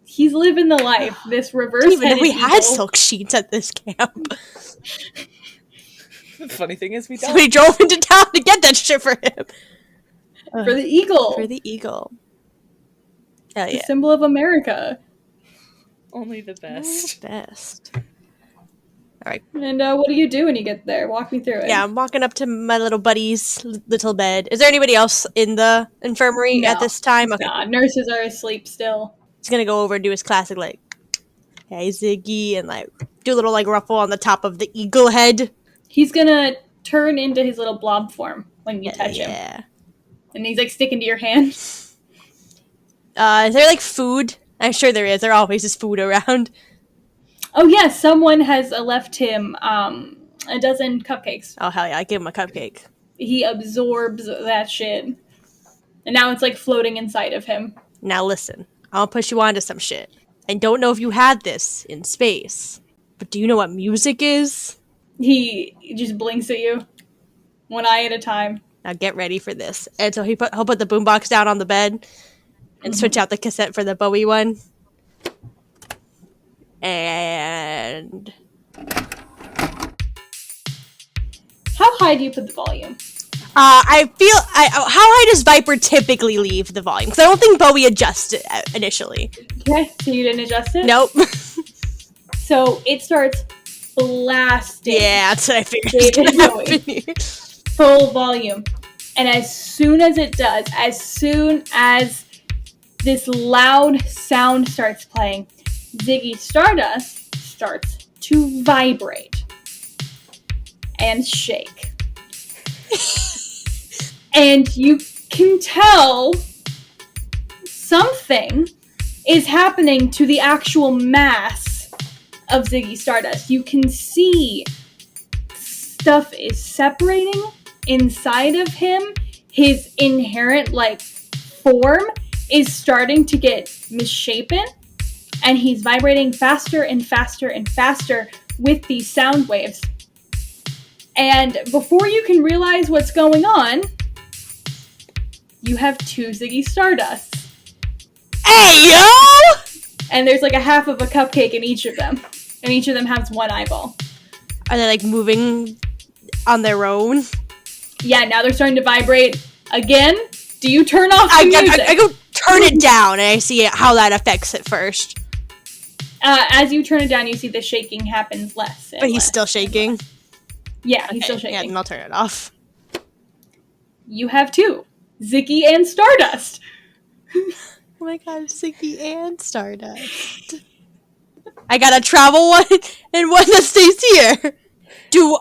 He's living the life. This reverse. I didn't even know we eagle. had silk sheets at this camp. The funny thing is we So don't. we drove into town to get that shit for him. For the eagle. For the eagle. Hell The yeah. symbol of America. Only the best. Best. And what do you do when you get there? Walk me through it. Yeah, I'm walking up to my little buddy's little bed. Is there anybody else in the infirmary No. at this time? Okay. Nah, nurses are asleep still. He's gonna go over and do his classic, like, hey, Ziggy, and, like, do a little, like, ruffle on the top of the eagle head. He's gonna turn into his little blob form when you touch him. Yeah. And he's like sticking to your hand. Is there, like, food? I'm sure there is. There always is food around. Oh yeah, someone has left him a dozen cupcakes. Oh, hell yeah, I give him a cupcake. He absorbs that shit. And now it's like floating inside of him. Now listen, I'll push you onto some shit. I don't know if you had this in space, but do you know what music is? He just blinks at you. One eye at a time. Now get ready for this. And so he'll put the boombox down on the bed and switch out the cassette for the Bowie one. And How high do you put the volume? how high does Viper typically leave the volume? Because I don't think Bowie adjusted it initially. Okay, so you didn't adjust it? Nope. So it starts blasting. Yeah, that's what I figured. David was Bowie. gonna happen. Full volume. And as soon as it does, as soon as this loud sound starts playing, Ziggy Stardust starts to vibrate and shake. And you can tell something is happening to the actual mass of Ziggy Stardust. You can see stuff is separating inside of him. His inherent, like, form is starting to get misshapen, and he's vibrating faster and faster and faster with these sound waves. And before you can realize what's going on, you have two Ziggy Stardusts. Hey, yo! And there's like a half of a cupcake in each of them. And each of them has one eyeball. Are they, like, moving on their own? Yeah, now they're starting to vibrate again. Do you turn off the music? I go turn it down, and I see how that affects it first. As you turn it down, you see the shaking happens less. And But he's less. still shaking. Yeah, he's still Okay, shaking. Yeah, then I'll turn it off. You have two. Ziggy and Stardust. Oh my god, Ziggy and Stardust. I got a travel one and one that stays here. Do,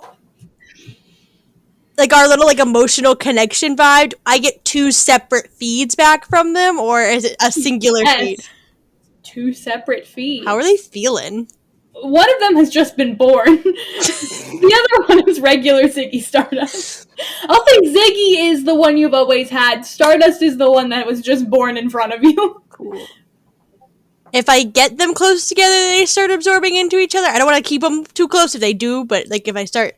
like, our little, like, emotional connection vibe, I get two separate feeds back from them, or is it a singular feed? Yes. Two separate feeds. How are they feeling? One of them has just been born. The other one is regular Ziggy Stardust. I'll think Ziggy is the one you've always had. Stardust is the one that was just born in front of you. Cool. If I get them close together, they start absorbing into each other. I don't want to keep them too close if they do, but, like, if I start...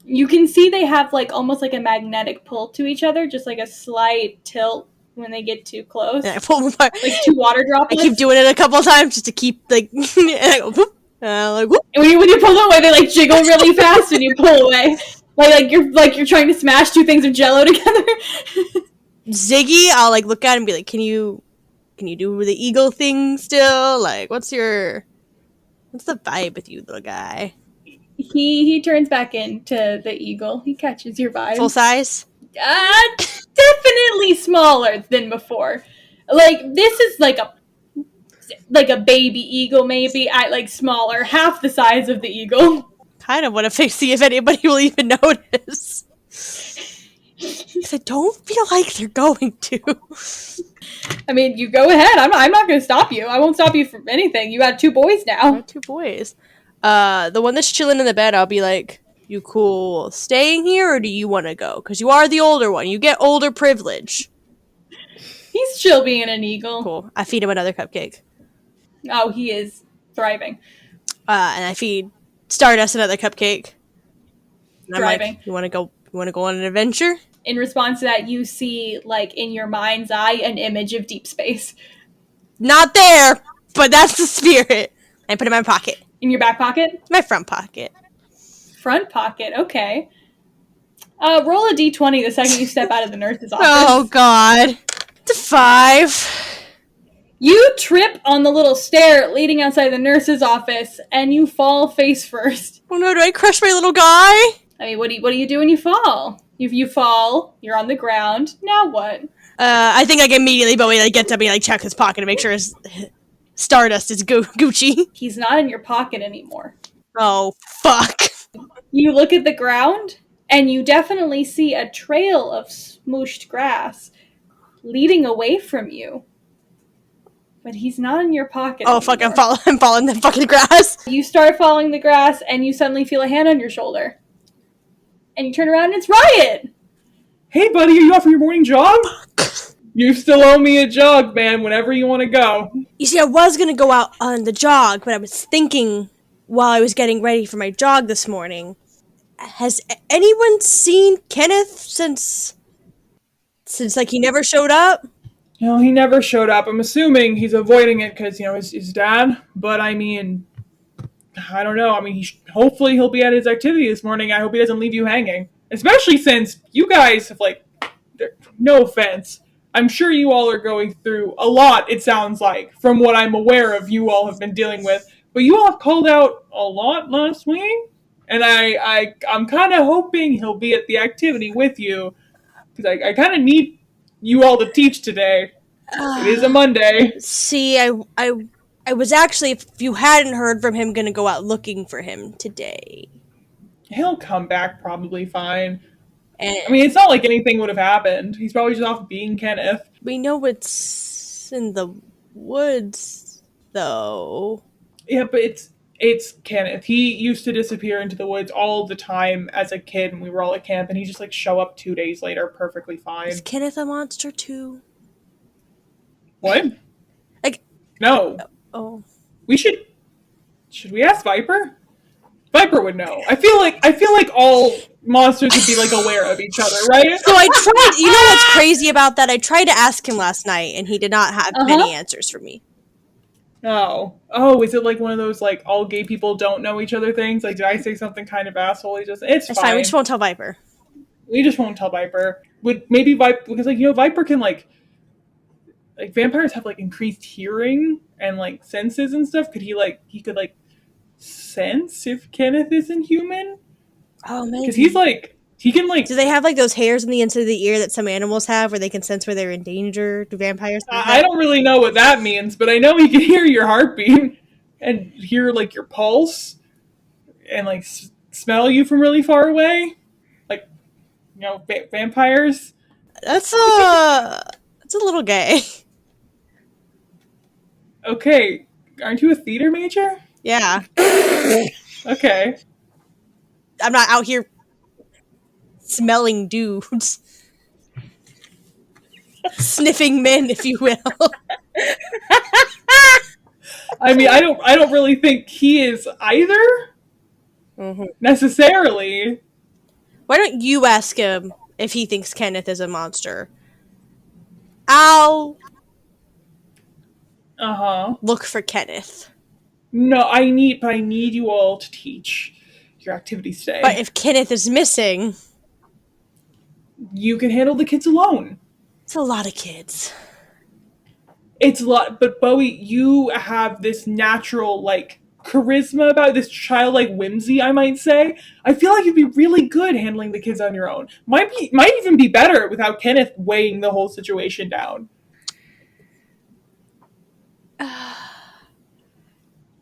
You can see they have like almost like a magnetic pull to each other, just like a slight tilt when they get too close. I pull them apart. Like two water I droplets. keep doing it a couple times just to keep, like... and I go, whoop, like, whoop. And when you pull away, they like jiggle really fast when you pull away. Like you're trying to smash two things of Jello together. Ziggy, I'll, like, look at him and be like, can you do the eagle thing still? Like, what's the vibe with you, little guy? He turns back into the eagle. He catches your vibe. Full size? Definitely smaller than before. Like this is like a baby eagle, maybe. Like smaller, half the size of the eagle. Kind of want to see if anybody will even notice. 'Cause I don't feel like they're going to. I mean, you go ahead. I'm not going to stop you. I won't stop you from anything. You got two boys I now. have two boys. The one that's chilling in the bed, I'll be like, you cool staying here, or do you want to go? Because you are the older one. You get older privilege. He's chill being an eagle. Cool. I feed him another cupcake. Oh, he is thriving. And I feed Stardust another cupcake. And I'm Thriving. like, you want to go? You want to go on an adventure? In response to that, you see, like, in your mind's eye, an image of deep space. Not there, but that's the spirit. I put it in my pocket. In your back pocket? My front pocket. Front pocket, okay. Roll a d20 the second you step out of the nurse's office. Oh, God. It's a 5. You trip on the little stair leading outside the nurse's office, and you fall face first. Oh, no, do I crush my little guy? I mean, what do you do when you fall? If you fall, you're on the ground. Now what? I think like immediately Bowie like gets up and like checks his pocket to make sure his Stardust is Gucci. He's not in your pocket anymore. Oh, fuck. You look at the ground, and you definitely see a trail of smooshed grass leading away from you. But he's not in your pocket Oh, anymore. fuck, I'm falling in the fucking grass. You start following the grass, and you suddenly feel a hand on your shoulder. And you turn around, and it's Riot! Hey, buddy, are you off for your morning jog? You still owe me a jog, man, whenever you want to go. You see, I was gonna go out on the jog, but I was thinking while I was getting ready for my jog this morning, has anyone seen Kenneth since like he never showed up? No, he never showed up. I'm assuming he's avoiding it because, his dad. But, I mean, I don't know. I mean, hopefully he'll be at his activity this morning. I hope he doesn't leave you hanging. Especially since you guys have, no offense, I'm sure you all are going through a lot, it sounds like, from what I'm aware of you all have been dealing with. But you all have called out a lot last week. And I'm kind of hoping he'll be at the activity with you. Because I kind of need you all to teach today. It is a Monday. See, I was actually, if you hadn't heard from him, gonna go out looking for him today. He'll come back probably fine. And I mean, it's not like anything would have happened. He's probably just off being Kenneth. we know it's in the woods, though. Yeah, but it's Kenneth. He used to disappear into the woods all the time as a kid when we were all at camp, and he just show up 2 days later perfectly fine. Is Kenneth a monster too? What? No. Oh. Should we ask Viper? Viper would know. I feel like all monsters would be aware of each other, right? So I tried. You know what's crazy about that? I tried to ask him last night, and he did not have many answers for me. Oh, is it one of those all gay people don't know each other things? Did I say something kind of asshole? It's fine. We just won't tell Viper. We just won't tell Viper. Would maybe Viper, because Viper can vampires have increased hearing and senses and stuff. Could he could sense if Kenneth isn't human? Oh, maybe. Because he can Do they have those hairs on the inside of the ear that some animals have, where they can sense where they're in danger? Do vampires have that? I don't really know what that means, but I know he can hear your heartbeat and hear your pulse and smell you from really far away. Vampires. That's a little gay. Okay, aren't you a theater major? Yeah. Okay. I'm not out here smelling dudes. Sniffing men, if you will. I mean, I don't really think he is either. Necessarily. Why don't you ask him if he thinks Kenneth is a monster? I'll look for Kenneth. No, I need you all to teach your activities today. But if Kenneth is missing, you can handle the kids alone. it's a lot of kids. It's a lot, but Bowie, you have this natural, charisma about this childlike whimsy, I might say. I feel like you'd be really good handling the kids on your own. Might even be better without Kenneth weighing the whole situation down.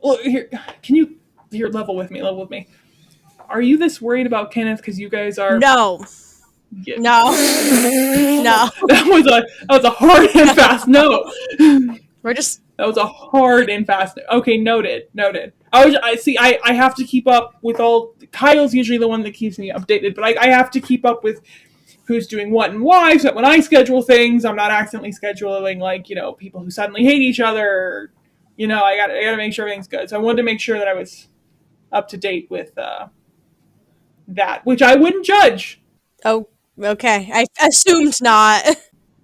Well, here, level with me. Are you this worried about Kenneth because you guys are... No. Yeah. No. No. That was a hard and fast no. We're just... That was a hard and fast no. Okay, noted. I have to keep up with all. Kyle's usually the one that keeps me updated, but I have to keep up with who's doing what and why, so that when I schedule things, I'm not accidentally scheduling, like, people who suddenly hate each other, or, I gotta make sure everything's good. So I wanted to make sure that I was up to date with that, which I wouldn't judge. Oh, okay. I assumed not.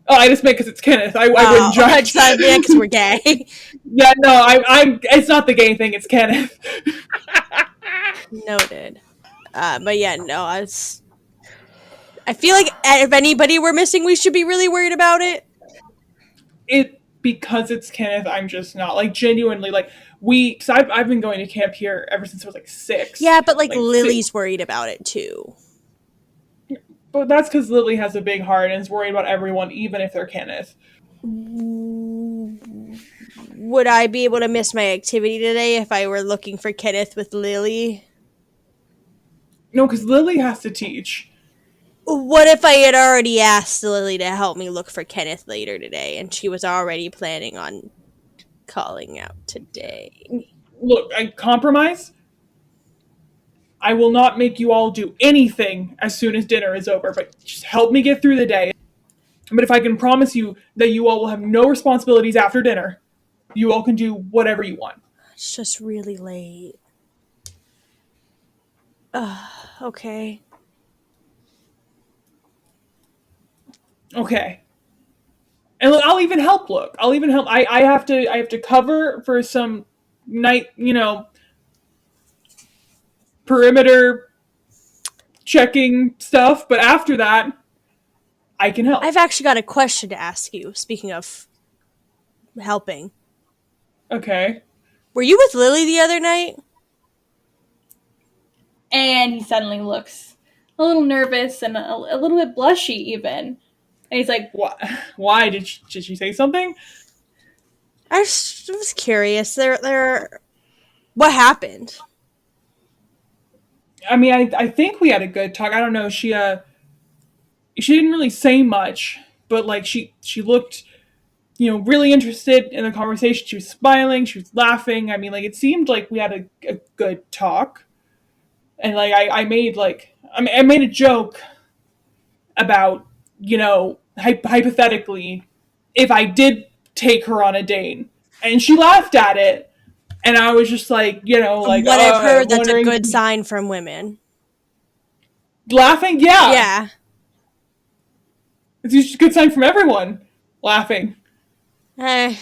Oh, I just meant because it's Kenneth. I wouldn't judge. Yeah, because we're gay. Yeah, no, I'm. It's not the gay thing. It's Kenneth. Noted. But yeah, no, I feel like if anybody we're missing, we should be really worried about it. Because it's Kenneth, I'm just not, like, genuinely, like, because I've been going to camp here ever since I was like 6. Yeah, but like Lily's worried about it too. But that's because Lily has a big heart and is worried about everyone, even if they're Kenneth. Would I be able to miss my activity today if I were looking for Kenneth with Lily? No, because Lily has to teach. What if I had already asked Lily to help me look for Kenneth later today, and she was already planning on calling out today? Look, I compromise. I will not make you all do anything as soon as dinner is over, but just help me get through the day. But if I can promise you that you all will have no responsibilities after dinner, you all can do whatever you want. It's just really late. Okay. Okay. And look, I'll even help. I have to cover for some night, perimeter checking stuff, but after that, I can help. I've actually got a question to ask you, speaking of helping. Okay. Were you with Lily the other night? And he suddenly looks a little nervous and a little bit blushy even. And he's like, Why? Did she say something? I was curious. What happened? I mean, I think we had a good talk. I don't know. She didn't really say much, but like she looked, really interested in the conversation. She was smiling. She was laughing. I mean, like, it seemed like we had a good talk. And like I made a joke about, hypothetically, if I did take her on a date, and she laughed at it, and I was just like, like, what I've heard, that's a good sign from women. Laughing, yeah, Yeah. it's usually a good sign from everyone laughing. I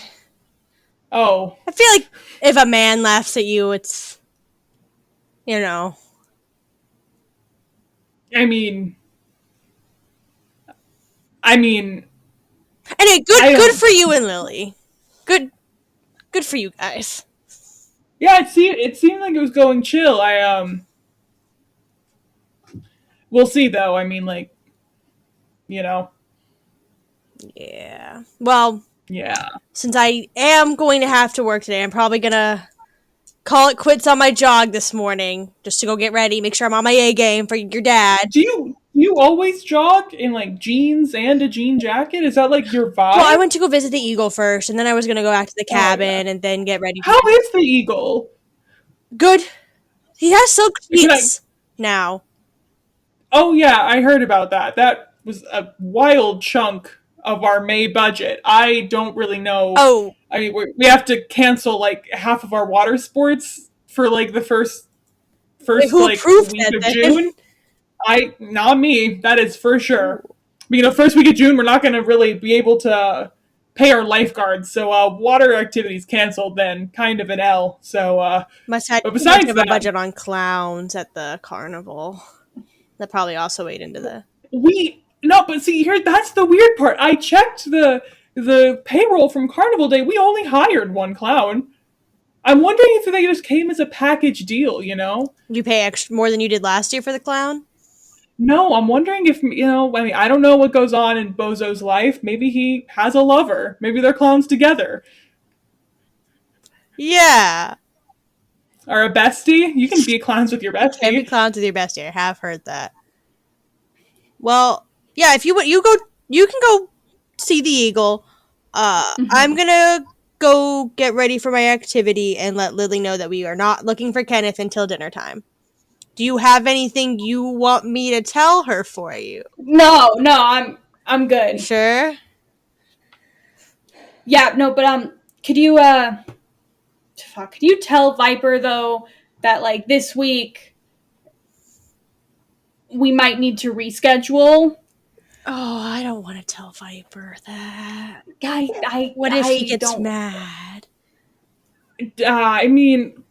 Oh, feel like if a man laughs at you, it's, I mean, anyway, good for you and Lily. Good for you guys. yeah, it seemed like it was going chill. We'll see though. I mean, like, Yeah. Well, yeah. since I am going to have to work today, I'm probably gonna call it quits on my jog this morning, just to go get ready, make sure I'm on my A game for your dad. Do you always jog in like jeans and a jean jacket? Is that like your vibe? Well, I went to go visit the eagle first, and then I was gonna go back to the cabin and then get ready. How is the eagle? Good. He has silk sheets now. Oh yeah, I heard about that. That was a wild chunk of our May budget. I don't really know. Oh, I mean, we have to cancel like half of our water sports for like the first who like approved week that of then? June. Not me. That is for sure. First week of June, we're not going to really be able to pay our lifeguards. So water activities canceled. Then kind of an L. So must have but besides a that, budget on clowns at the carnival. That probably also ate into the. But see here, that's the weird part. I checked the payroll from Carnival Day. We only hired one clown. I'm wondering if they just came as a package deal. You pay extra more than you did last year for the clown? No, I'm wondering if, I don't know what goes on in Bozo's life. Maybe he has a lover. Maybe they're clowns together. Yeah. Or a bestie. You can be clowns with your bestie. Can be clowns with your bestie. I have heard that. Well, yeah, if you can go see the eagle. I'm gonna go get ready for my activity and let Lily know that we are not looking for Kenneth until dinner time. Do you have anything you want me to tell her for you? No, I'm You good. sure? Yeah, no, but could you could you tell Viper though that like this week we might need to reschedule? Oh, I don't want to tell Viper that. What What if he gets mad? I mean,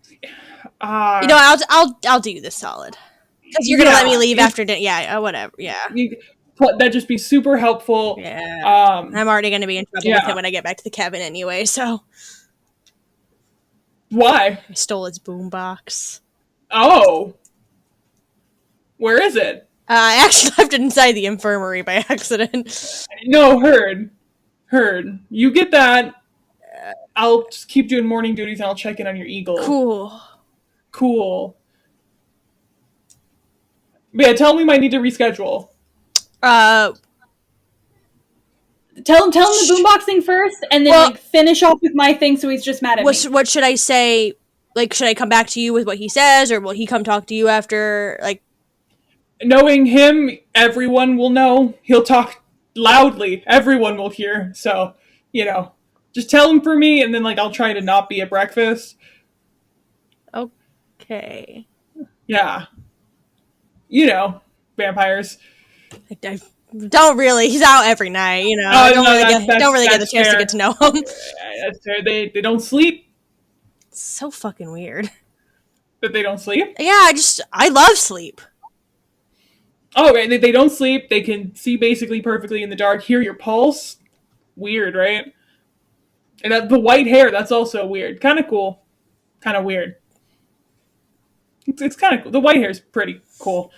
I'll do this solid. Because you're gonna let me leave after dinner. Yeah, whatever. Yeah. That'd just be super helpful. Yeah. I'm already gonna be in trouble with him when I get back to the cabin anyway, so. Why? I stole his boombox. Oh. Where is it? I actually left it inside the infirmary by accident. No, heard. You get that. I'll just keep doing morning duties and I'll check in on your eagle. Cool. But yeah, tell me I need to reschedule. Tell him the boombox thing first, and then finish off with my thing so he's just mad at me. What should I say? Like, should I come back to you with what he says, or will he come talk to you after? Like, knowing him, everyone will know. He'll talk loudly. Everyone will hear. So, just tell him for me, and then I'll try to not be at breakfast. Okay. Yeah. Vampires. I don't really. He's out every night. Don't really get the chance to get to know him. That's fair. They don't sleep. It's so fucking weird. That they don't sleep? Yeah, I love sleep. Oh, right. They don't sleep. They can see basically perfectly in the dark. Hear your pulse. Weird, right? And the white hair. That's also weird. Kind of cool. Kind of weird. It's kind of cool. The white hair is pretty cool.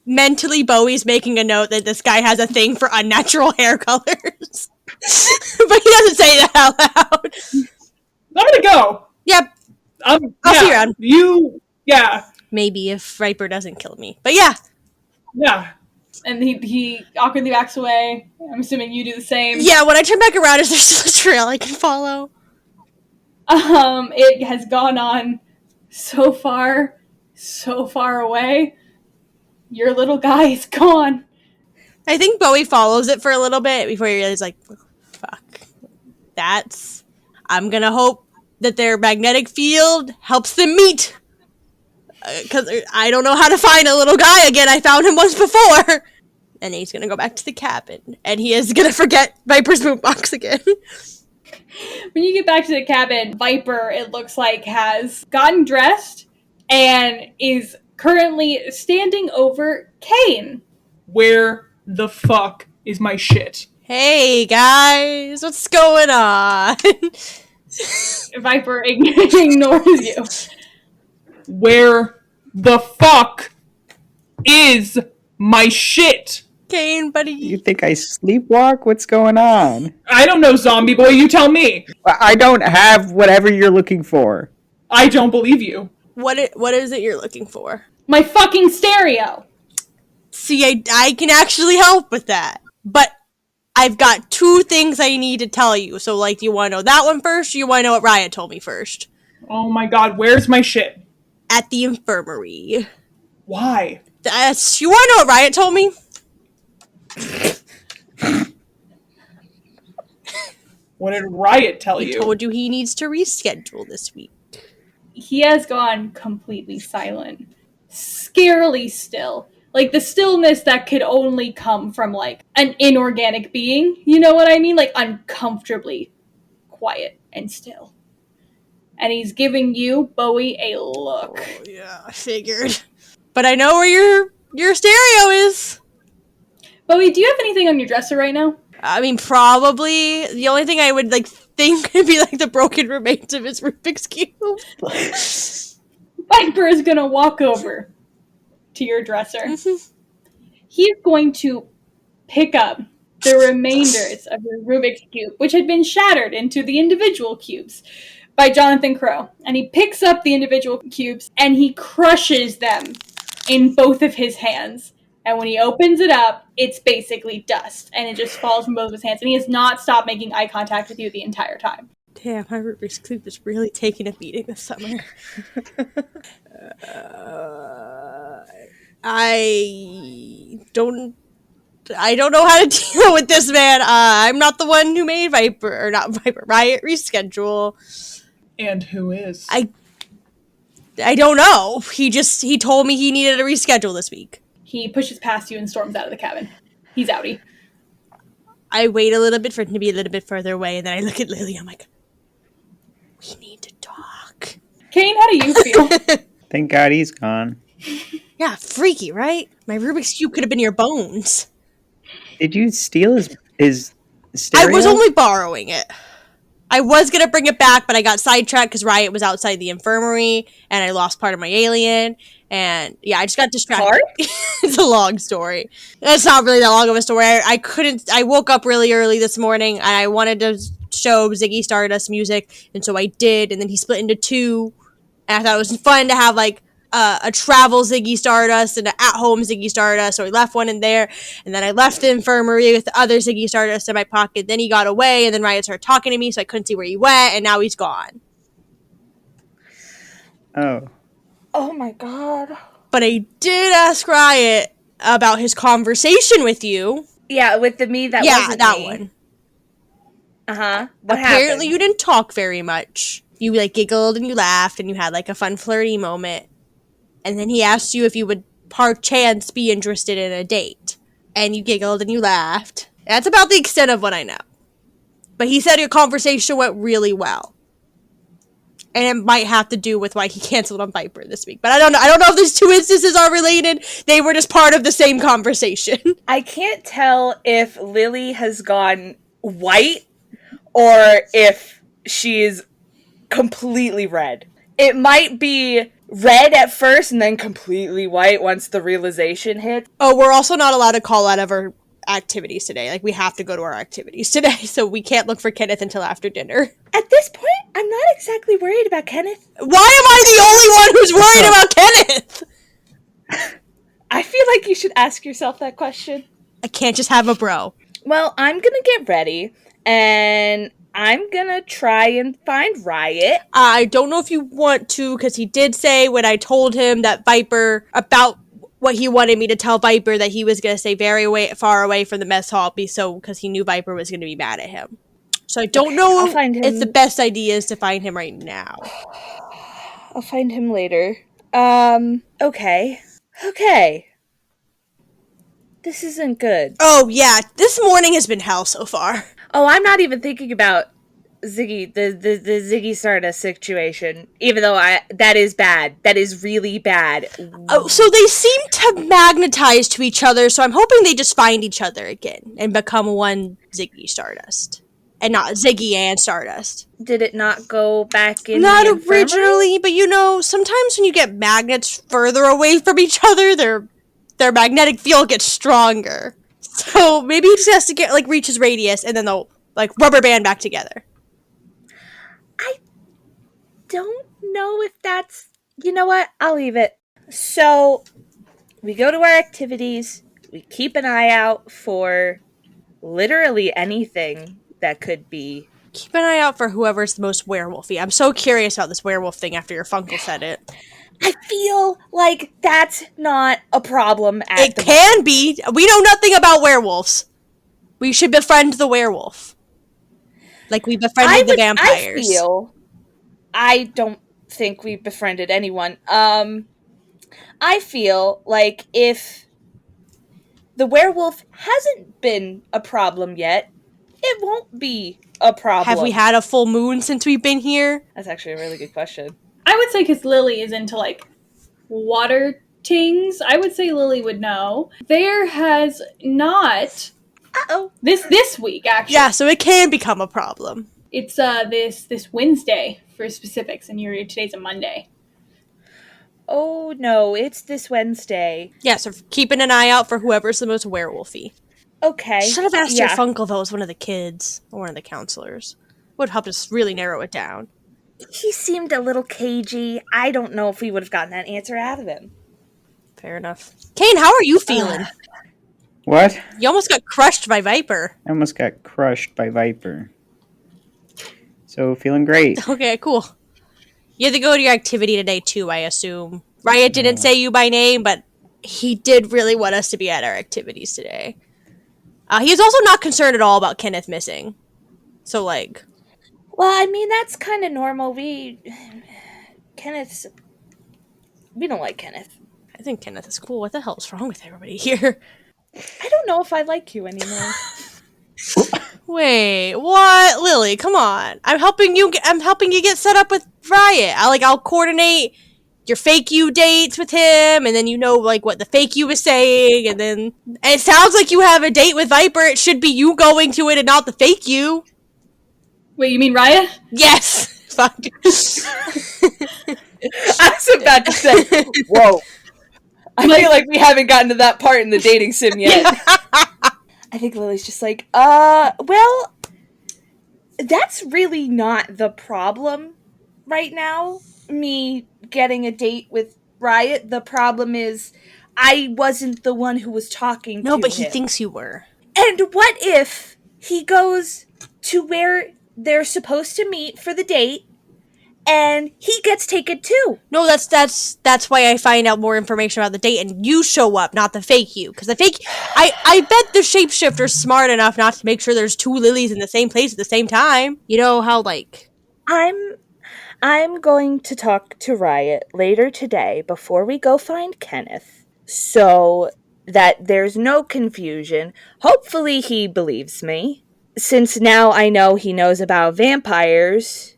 Mentally, Bowie's making a note that this guy has a thing for unnatural hair colors. But he doesn't say that out loud. I'm gonna go. Yep. I'll see you around. Yeah. Maybe if Viper doesn't kill me. But yeah. Yeah. And he awkwardly backs away. I'm assuming you do the same. Yeah, when I turn back around, is there still a trail I can follow? It has gone on so far away. Your little guy is gone. I think Bowie follows it for a little bit before he realizes, fuck. I'm gonna hope that their magnetic field helps them meet. Because I don't know how to find a little guy again. I found him once before. And he's gonna go back to the cabin. And he is gonna forget Viper's boombox again. When you get back to the cabin, Viper, it looks like, has gotten dressed and is currently standing over Kane. Where the fuck is my shit? Hey, guys. What's going on? Viper ignores you. Where the fuck is my shit? Kane, buddy. You think I sleepwalk? What's going on? I don't know, zombie boy. You tell me. I don't have whatever you're looking for. I don't believe you. What is it you're looking for? My fucking stereo. See, I can actually help with that. But I've got two things I need to tell you. So, do you want to know that one first, or you want to know what Riot told me first? Oh my god, where's my shit? At the infirmary. Why? You want to know what Riot told me? What did Riot tell you? He told you he needs to reschedule this week. He has gone completely silent. Scarily still. The stillness that could only come from, an inorganic being. You know what I mean? Uncomfortably quiet and still. And he's giving you, Bowie, a look. Oh, yeah, I figured. But I know where your stereo is. Bowie, do you have anything on your dresser right now? I mean, probably. The only thing I would, think would be, the broken remains of his Rubik's Cube. Viper is gonna walk over to your dresser. He's going to pick up the remainders of your Rubik's Cube, which had been shattered into the individual cubes by Jonathan Crow. And he picks up the individual cubes and he crushes them in both of his hands. And when he opens it up, it's basically dust. And it just falls from both of his hands. And he has not stopped making eye contact with you the entire time. Damn, my Rubik's Cube is really taking a beating this summer. I don't know how to deal with this, man. I'm not the one who made Riot reschedule. And who is? I don't know. He told me he needed a reschedule this week. He pushes past you and storms out of the cabin. He's outie. I wait a little bit for him to be a little bit further away, and then I look at Lily. I'm like, we need to talk. Kane, how do you feel? Thank God he's gone. Yeah, freaky, right? My Rubik's Cube could have been your bones. Did you steal his stereo? I was only borrowing it. I was going to bring it back, but I got sidetracked because Riot was outside the infirmary, and I lost part of my alien. And yeah, I just got distracted. It's a long story. It's not really that long of a story. I woke up really early this morning, and I wanted to show Ziggy Stardust music, and so I did, and then he split into two. And I thought it was fun to have, like, a travel Ziggy Stardust and an at-home Ziggy Stardust, so I left one in there, and then I left the infirmary with the other Ziggy Stardust in my pocket. Then he got away, and then Riot started talking to me, so I couldn't see where he went, and now he's gone. Oh. Oh my god. But I did ask Riot about his conversation with you. Yeah, with the me that wasn't that me. one. Uh-huh. What Apparently happened? you didn't talk very much. You, like, giggled and you laughed, and you had, like, a fun flirty moment. And then he asked you if you would perchance be interested in a date. And you giggled and you laughed. That's about the extent of what I know. But he said your conversation went really well. And it might have to do with why he canceled on Viper this week. But I don't know. I don't know if these two instances are related. They were just part of the same conversation. I can't tell if Lily has gone white or if she's completely red. It might be red at first and then completely white once the realization hits. Oh, we're also not allowed to call out of our activities today. Like, we have to go to our activities today, so we can't look for Kenneth until after dinner. At this point, I'm not exactly worried about Kenneth. Why am I the only one who's worried about Kenneth? I feel like you should ask yourself that question. I can't just have a bro. Well, I'm gonna get ready, and I'm gonna try and find Riot. I don't know if you want to, because he did say when I told him that Viper, about what he wanted me to tell Viper, that he was going to stay far away from the mess hall, because he knew Viper was going to be mad at him. So I don't know if the best idea is to find him right now. I'll find him later. Okay. This isn't good. Oh, yeah. This morning has been hell so far. Oh, I'm not even thinking about Ziggy, the Ziggy Stardust situation, even though that is bad. That is really bad. Oh, so they seem to magnetize to each other, so I'm hoping they just find each other again and become one Ziggy Stardust. And not Ziggy and Stardust. Did it not go back in Not the infirmary? originally, but you know, sometimes when you get magnets further away from each other, their magnetic field gets stronger. So maybe he just has to reach his radius, and then they'll, rubber band back together. I don't know if that's... You know what? I'll leave it. So, we go to our activities. We keep an eye out for literally anything that could be... Keep an eye out for whoever's the most werewolfy. I'm so curious about this werewolf thing after your Funkle said it. I feel like that's not a problem It can be. We know nothing about werewolves. We should befriend the werewolf. Like we befriended the vampires. I don't think we befriended anyone. I feel like if the werewolf hasn't been a problem yet, it won't be a problem. Have we had a full moon since we've been here? That's actually a really good question. I would say because Lily is into, water tings. I would say Lily would know. There has not... Uh-oh. This week, actually. Yeah, so it can become a problem. It's this Wednesday for specifics, and today's a Monday. Oh, no, it's this Wednesday. Yeah, so keeping an eye out for whoever's the most werewolfy. Okay. Should have asked your Funkle if it was one of the kids or one of the counselors. Would help us really narrow it down. He seemed a little cagey. I don't know if we would have gotten that answer out of him. Fair enough. Kane, how are you feeling? What? You almost got crushed by Viper. I almost got crushed by Viper. So feeling great. Okay, cool. You have to go to your activity today too, I assume. Riot didn't say you by name, but he did really want us to be at our activities today. He is also not concerned at all about Kenneth missing. So, like... Well, I mean, that's kind of normal. We don't like Kenneth. I think Kenneth is cool. What the hell is wrong with everybody here? I don't know if I like you anymore. Wait, what? Lily, come on. I'm helping you get set up with Riot. I'll coordinate your fake you dates with him, and then what the fake you is saying, and it sounds like you have a date with Viper. It should be you going to it and not the fake you. Wait, you mean Raya? Yes. Fuck. I was about to say, whoa. I feel like we haven't gotten to that part in the dating sim yet. I think Lily's just like, well, that's really not the problem right now. Me getting a date with Riot. The problem is I wasn't the one who was talking to him. No, but he thinks you were. And what if he goes to where they're supposed to meet for the date and he gets taken too? No, that's why I find out more information about the date and you show up, not the fake you. Because the fake... I bet the shapeshifter's smart enough not to make sure there's two Lilies in the same place at the same time. You know how, like... I'm going to talk to Riot later today before we go find Kenneth, so that there's no confusion. Hopefully he believes me. Since now I know he knows about vampires,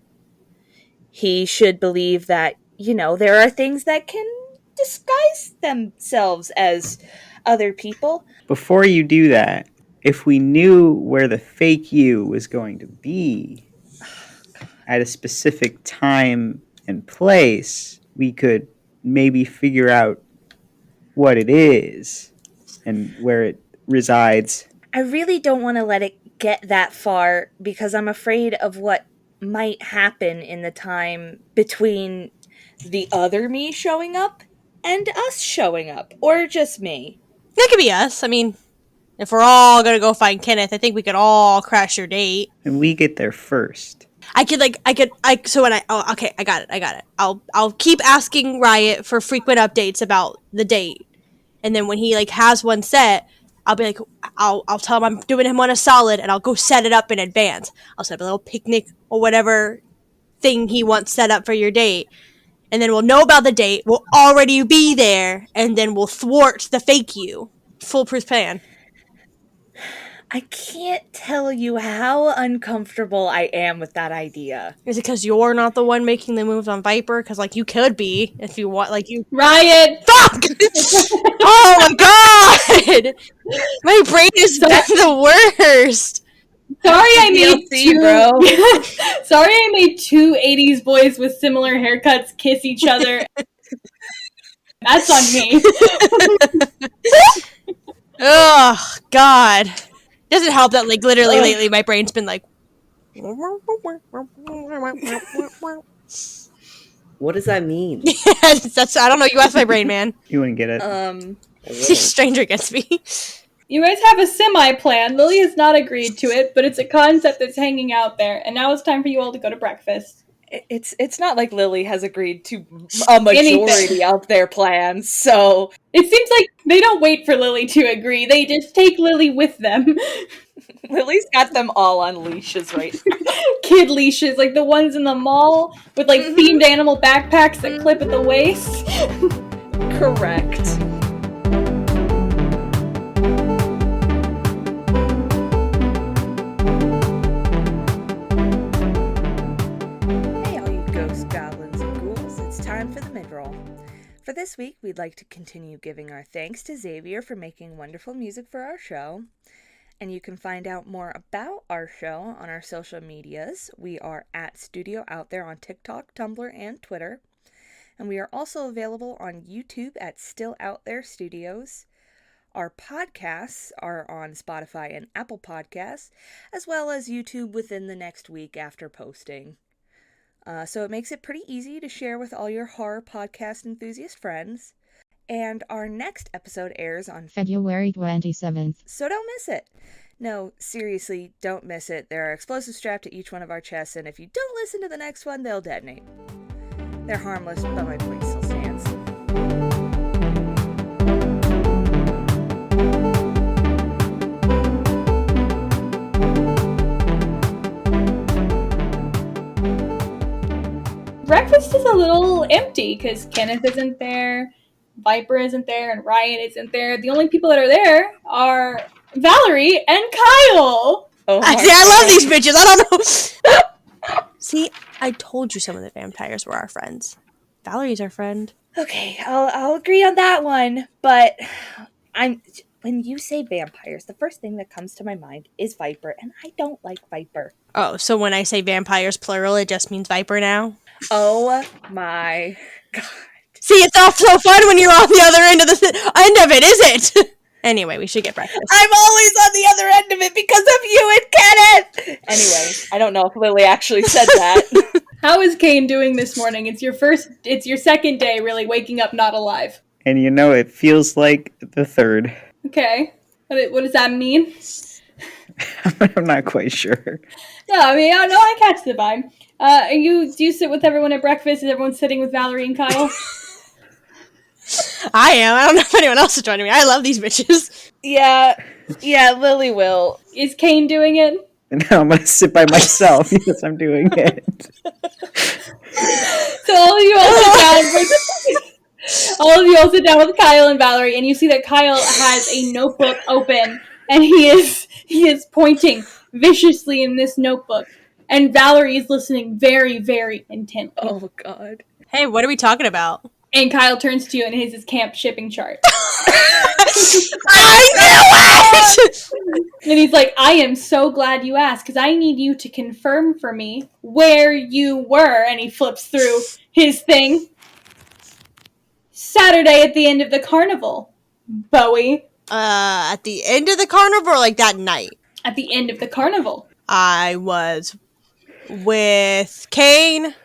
he should believe that, there are things that can disguise themselves as other people. Before you do that, if we knew where the fake you was going to be at a specific time and place, we could maybe figure out what it is and where it resides. I really don't want to let it get that far because I'm afraid of what might happen in the time between the other me showing up and us showing up, or just me. That could be us. I mean, if we're all gonna go find Kenneth, I think we could all crash your date. And we get there first. I got it. I'll keep asking Riot for frequent updates about the date. And then when he has one set, I'll be like, I'll tell him I'm doing him on a solid and I'll go set it up in advance. I'll set up a little picnic or whatever thing he wants set up for your date. And then we'll know about the date, we'll already be there, and then we'll thwart the fake you. Foolproof plan. I can't tell you how uncomfortable I am with that idea. Is it because you're not the one making the moves on Viper? Because, you could be, if you want, you... Riot! Fuck! Oh my god! My brain is the worst! Sorry I made DLC, bro. Sorry I made two 80s boys with similar haircuts kiss each other. That's on me. Oh, God. Doesn't help that, literally lately my brain's been like... What does that mean? That's I don't know, you ask my brain, man. You wouldn't get it. Stranger gets me. You guys have a semi-plan. Lily has not agreed to it, but it's a concept that's hanging out there. And now it's time for you all to go to breakfast. It's not like Lily has agreed to a majority of their plans, so... It seems like they don't wait for Lily to agree. They just take Lily with them. Lily's got them all on leashes right now. Kid leashes, like the ones in the mall with themed animal backpacks that clip at the waist. Correct. Time for the mid-roll. For this week, we'd like to continue giving our thanks to Xavier for making wonderful music for our show. And you can find out more about our show on our social medias. We are at Studio Out There on TikTok, Tumblr, and Twitter. And we are also available on YouTube at Still Out There Studios. Our podcasts are on Spotify and Apple Podcasts, as well as YouTube within the next week after posting. So it makes it pretty easy to share with all your horror podcast enthusiast friends. And our next episode airs on February 27th. So don't miss it. No, seriously, don't miss it. There are explosives strapped to each one of our chests, and if you don't listen to the next one, they'll detonate. They're harmless, but my point still stands. Breakfast is a little empty because Kenneth isn't there, Viper isn't there, and Ryan isn't there. The only people that are there are Valerie and Kyle. Oh my See, I love these bitches. I don't know. See, I told you some of the vampires were our friends. Valerie's our friend. Okay, I'll agree on that one, but when you say vampires, the first thing that comes to my mind is Viper, and I don't like Viper. Oh, so when I say vampires plural, it just means Viper now? Oh my god. See, it's all so fun when you're on the other end of it, is it? Anyway, we should get breakfast. I'm always on the other end of it because of you and Kenneth! Anyway, I don't know if Lily actually said that. How is Kane doing this morning? It's your second day really waking up not alive. And it feels like the third. Okay. What does that mean? I'm not quite sure. No, I mean, I catch the vibe. Do you sit with everyone at breakfast? Is everyone sitting with Valerie and Kyle? I am. I don't know if anyone else is joining me. I love these bitches. Yeah, Lily will. Is Kane doing it? Now I'm going to sit by myself. Yes, I'm doing it. So all of you all sit down with Kyle and Valerie, and you see that Kyle has a notebook open, and he is pointing viciously in this notebook, and Valerie is listening very, very intently. Oh god. Hey, what are we talking about? And Kyle turns to you and has his camp shipping chart. I knew it! And he's like, I am so glad you asked, because I need you to confirm for me where you were. And he flips through his thing. Saturday at the end of the carnival, Bowie. At the end of the carnival or like that night? At the end of the carnival. I was with Kane,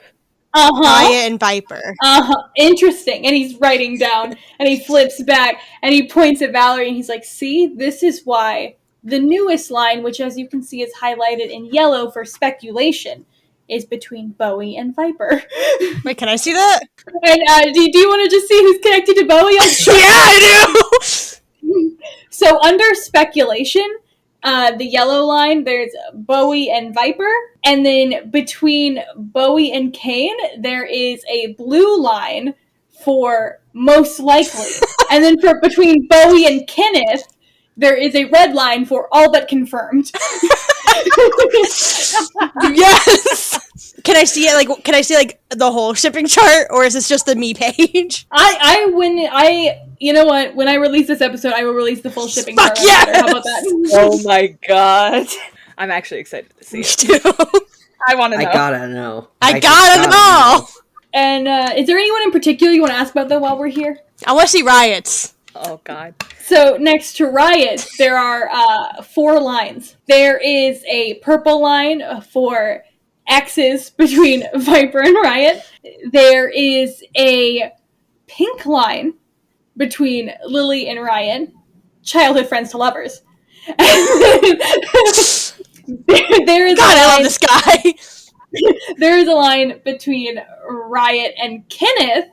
Uh-huh. Maya, and Viper. Uh-huh. Interesting. And he's writing down, and he flips back, and he points at Valerie, and he's like, see, this is why the newest line, which as you can see is highlighted in yellow for speculation, is between Bowie and Viper. Wait, can I see that? And do you want to just see who's connected to Bowie? Yeah, I do! So under speculation, the yellow line, there's Bowie and Viper. And then between Bowie and Kane, there is a blue line for most likely. And then between Bowie and Kenneth, there is a red line for all but confirmed. Yes! Can I see it? Can I see the whole shipping chart, or is this just the me page? You know what? When I release this episode, I will release the full shipping chart. Yes! How about that? Oh my god. I'm actually excited to see Me it. too. I want to know. I gotta know. I gotta know! And is there anyone in particular you want to ask about, though, while we're here? I want to see riots. Oh god. So next to Riot, there are 4 lines. There is a purple line for X's between Viper and Riot. There is a pink line between Lily and Riot. Childhood friends to lovers. there is God, I love this guy. There is a line between Riot and Kenneth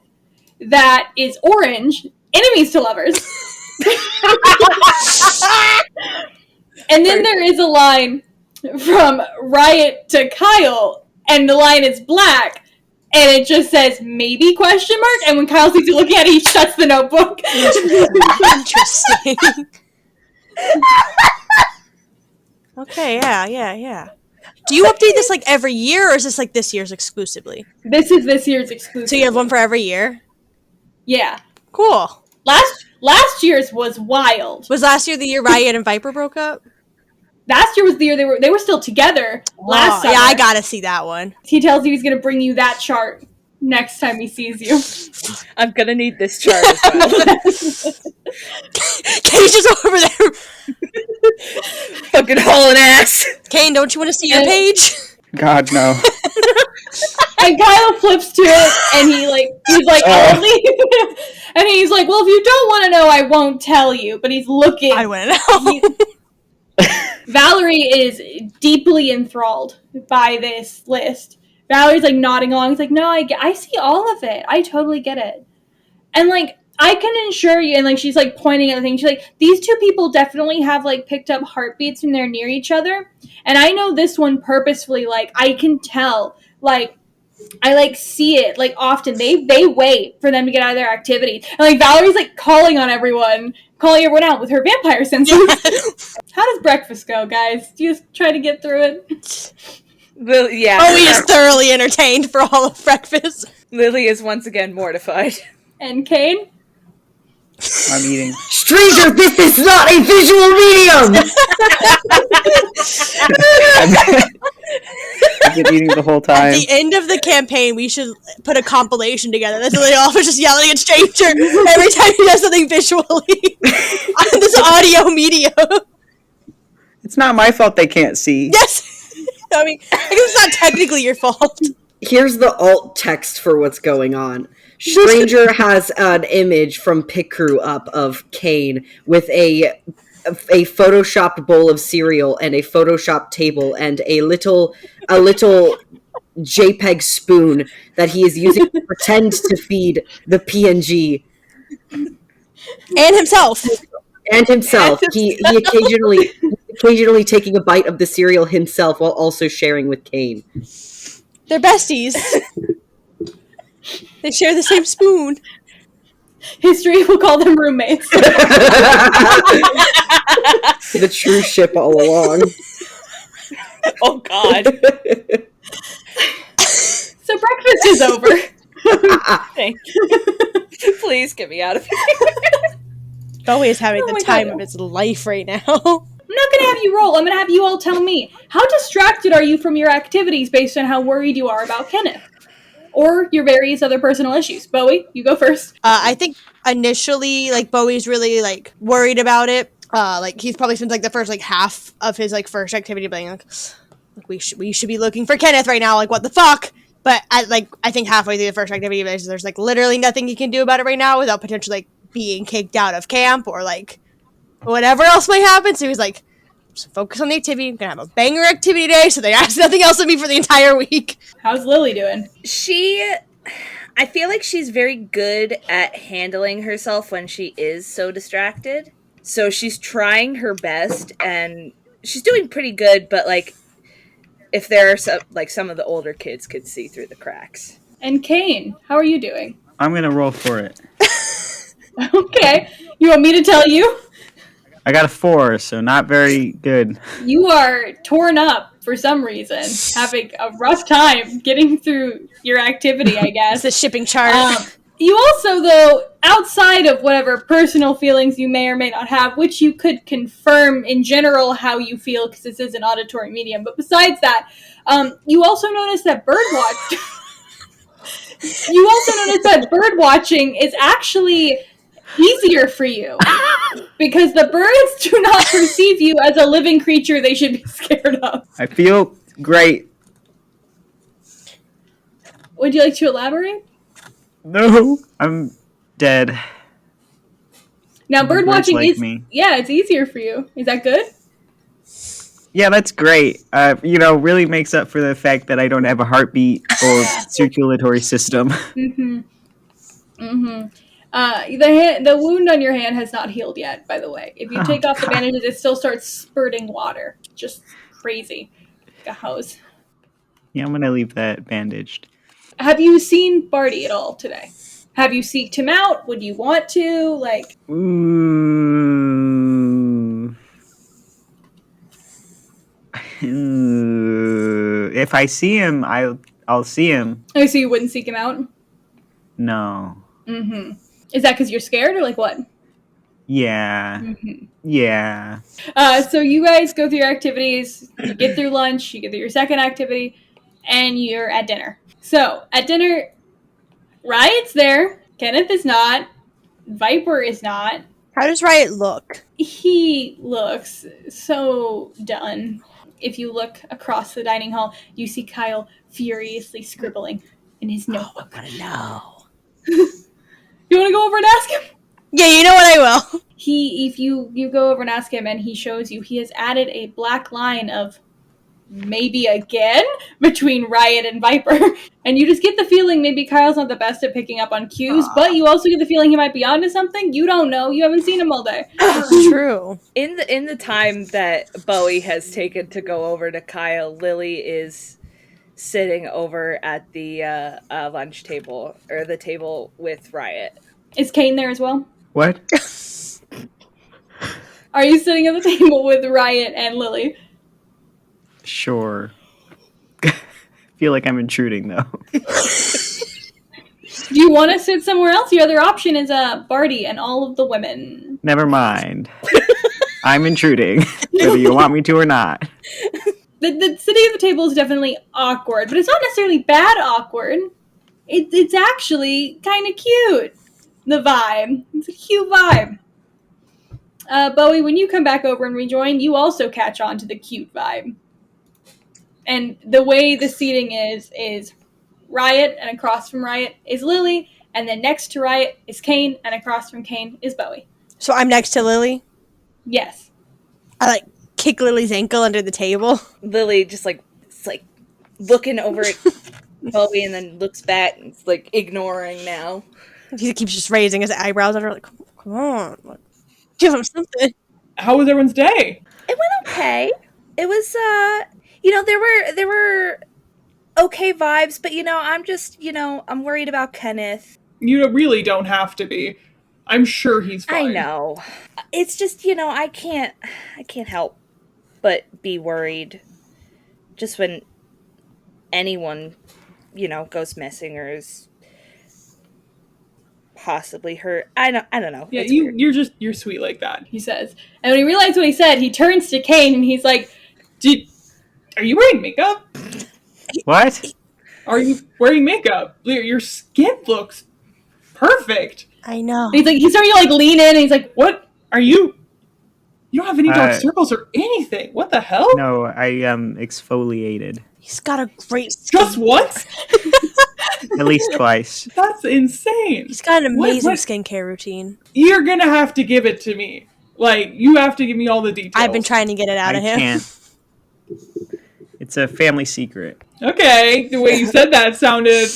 that is orange. Enemies to lovers. And then there is a line from Riot to Kyle, and the line is black, and it just says maybe question mark, and when Kyle sees you looking at it, he shuts the notebook. Interesting. Okay, yeah. Do you update this every year, or is this this year's exclusively? This is this year's exclusive. So you have one for every year? Yeah. Cool. Last year's was wild. Was last year the year Riot and Viper broke up? Last year was the year they were still together. Last summer. Yeah, I gotta see that one. He tells you he's gonna bring you that chart next time he sees you. I'm gonna need this chart as well. Kane's just over there. Fucking hauling ass. Kane, don't you want to see your page? God, no. And Kyle flips to it, and he's like, I'll leave. And he's like, well, if you don't want to know, I won't tell you. But he's looking. I want to know. Valerie is deeply enthralled by this list. Valerie's like nodding along. It's like, no, I see all of it. I totally get it. And like, I can assure you, and like, she's like pointing at the thing. She's like, these two people definitely have like picked up heartbeats when they're near each other. And I know this one purposefully, like, I can tell, like, I like see it like often. They wait for them to get out of their activity. And like Valerie's like calling everyone out with her vampire senses. How does breakfast go, guys? Do you just try to get through it? Yeah. Bowie is thoroughly entertained for all of breakfast. Lily is once again mortified. And Kane? I'm eating. Stranger, this is not a visual medium! I've been eating the whole At time. the end of the campaign, we should put a compilation together. That's really awful, just yelling at Stranger every time he does something visually on this audio medium. It's not my fault they can't see. Yes! I mean, I guess it's not technically your fault. Here's the alt text for what's going on. Stranger has an image from Pit Crew up of Kane with a photoshopped bowl of cereal and a photoshopped table and a little JPEG spoon that he is using to pretend to feed the PNG And himself. He occasionally taking a bite of the cereal himself while also sharing with Kane. They're besties. They share the same spoon. History will call them roommates. The true ship all along. Oh, God. So breakfast is over. Thank you. Please get me out of here. Bowie is having Oh the my time God. of his life right now. I'm not going to have you roll. I'm going to have you all tell me. How distracted are you from your activities based on how worried you are about Kenneth? Or your various other personal issues. Bowie, you go first. I think initially, like, Bowie's really, like, worried about it. Like, he's probably spent, like, the first, like, half of his, like, first activity being like, we should be looking for Kenneth right now. Like, what the fuck? But, I think halfway through the first activity, there's, like, literally nothing he can do about it right now without potentially, like, being kicked out of camp or, like, whatever else might happen. So he was like, just focus on the activity. I'm gonna have a banger activity day, so they ask nothing else of me for the entire week. How's Lily doing? I feel like she's very good at handling herself when she is so distracted. So she's trying her best, and she's doing pretty good, but, like, if there are some of the older kids could see through the cracks. And Kane, how are you doing? I'm gonna roll for it. Okay. You want me to tell you? I got a 4, so not very good. You are torn up for some reason, having a rough time getting through your activity, I It's guess. the shipping chart. You also, though, outside of whatever personal feelings you may or may not have, which you could confirm in general how you feel, because this is an auditory medium, but besides that, you also notice that bird watching is actually easier for you because the birds do not perceive you as a living creature they should be scared of. I feel great. Would you like to elaborate? No, I'm dead. Now, The bird birds watching like is me. it's easier for you. Is that good? Yeah, that's great. Really makes up for the fact that I don't have a heartbeat or circulatory system. Mm-hmm. Mm-hmm. The wound on your hand has not healed yet, by the way. If you take off the bandages, it still starts spurting water. Just crazy. Like a hose. Yeah, I'm gonna leave that bandaged. Have you seen Barty at all today? Have you seeked him out? Would you want to? Like, Ooh. If I see him, I'll see him. oh, so you wouldn't seek him out? No. Mm-hmm. Is that because you're scared or like what? Yeah. Mm-hmm. Yeah. So you guys go through your activities, you get through lunch, you get through your second activity, and you're at dinner. So, at dinner, Riot's there, Kenneth is not, Viper is not. How does Riot look? He looks so done. If you look across the dining hall, you see Kyle furiously scribbling in his notebook. I want to know. You want to go over and ask him? Yeah, you know what, I will. if you go over and ask him and he shows you, he has added a black line of maybe again between Riot and Viper. And you just get the feeling maybe Kyle's not the best at picking up on cues, but you also get the feeling he might be onto something. You don't know. You haven't seen him all day. True. In the time that Bowie has taken to go over to Kyle, Lily is sitting over at the lunch table, or the table with Riot. Is Kane there as well? What? Are you sitting at the table with Riot and Lily? Sure. Feel like I'm intruding though. Do you want to sit somewhere else? Your other option is Barty and all of the women. Never mind. I'm intruding, whether you want me to or not. The sitting at the table is definitely awkward, but it's not necessarily bad awkward. It's actually kind of cute. The vibe. It's a cute vibe. Bowie, when you come back over and rejoin, you also catch on to the cute vibe. And the way the seating is Riot, and across from Riot is Lily, and then next to Riot is Kane, and across from Kane is Bowie. So I'm next to Lily. Yes. I kick Lily's ankle under the table. Lily just it's looking over at Bowie and then looks back and it's ignoring now. He keeps just raising his eyebrows at her like, come on. Give him something. How was everyone's day? It went okay. It was, there were okay vibes, but, I'm just, I'm worried about Kenneth. You really don't have to be. I'm sure he's fine. I know. It's just, I can't Help but be worried just when anyone, goes missing or is possibly hurt. I don't know. Yeah, It's you're sweet like that. He says. And when he realized what he said, he turns to Kane and he's like, Are you wearing makeup? What? Are you wearing makeup? Your skin looks perfect. I know. he's like, he's starting to lean in and he's like, What are you? You don't have any dark circles or anything. What the hell? No, I exfoliated. He's got a great skin. Just once? At least twice. That's insane. He's got an amazing What? skincare routine. You're gonna have to give it to me. You have to give me all the details. I've been trying to get it out of him. Can't. It's a family secret. Okay, the way you said that sounded a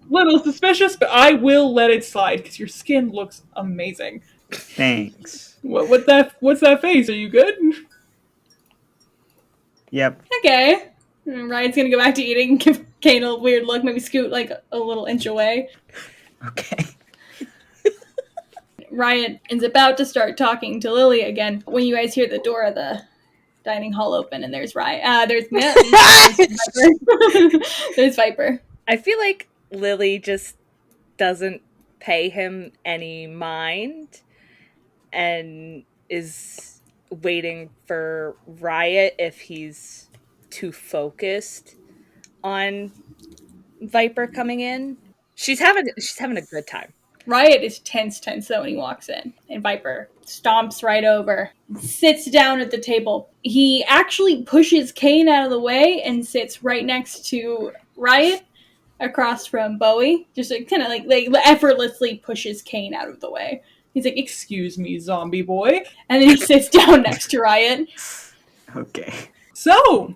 little suspicious, but I will let it slide because your skin looks amazing. Thanks. What's that face? Are you good? Yep. okay. And Riot's gonna go back to eating and give Kane a weird look, maybe scoot a little inch away. Okay. Riot is about to start talking to Lily again when you guys hear the door of the dining hall open and there's Riot. There's Viper. There's Viper. I feel like Lily just doesn't pay him any mind and is waiting for Riot if he's too focused on Viper coming in. She's having a good time. Riot is tense though when he walks in, and Viper stomps right over, sits down at the table. He actually pushes Kane out of the way and sits right next to Riot, across from Bowie. Just kind of effortlessly pushes Kane out of the way. He's like, Excuse me, zombie boy. and then he sits down next to Riot. Okay. So,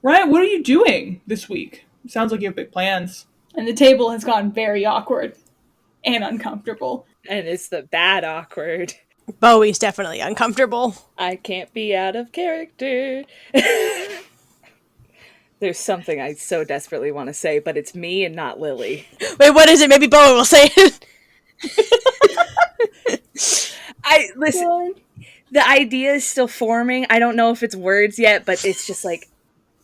Ryan, what are you doing this week? Sounds like you have big plans. And the table has gone very awkward and uncomfortable. And it's the bad awkward. Bowie's definitely uncomfortable. I can't be out of character. There's something I so desperately want to say, but it's me and not Lily. Wait, what is it? Maybe Bowie will say it. Listen, the idea is still forming. I don't know if it's words yet, but it's just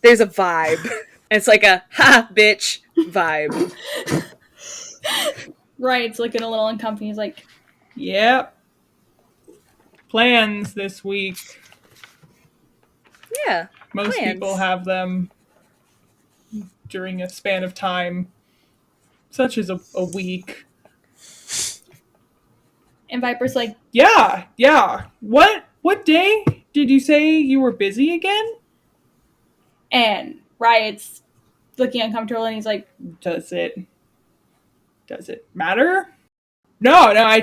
there's a vibe. It's like a ha bitch vibe. Riot's looking a little uncomfortable. He's like, Yep. Plans this week. Yeah. Most plans. people have them during a span of time such as a week. and Viper's like, Yeah. What day did you say you were busy again? and Riot's looking uncomfortable, and he's like, Does it matter? No, I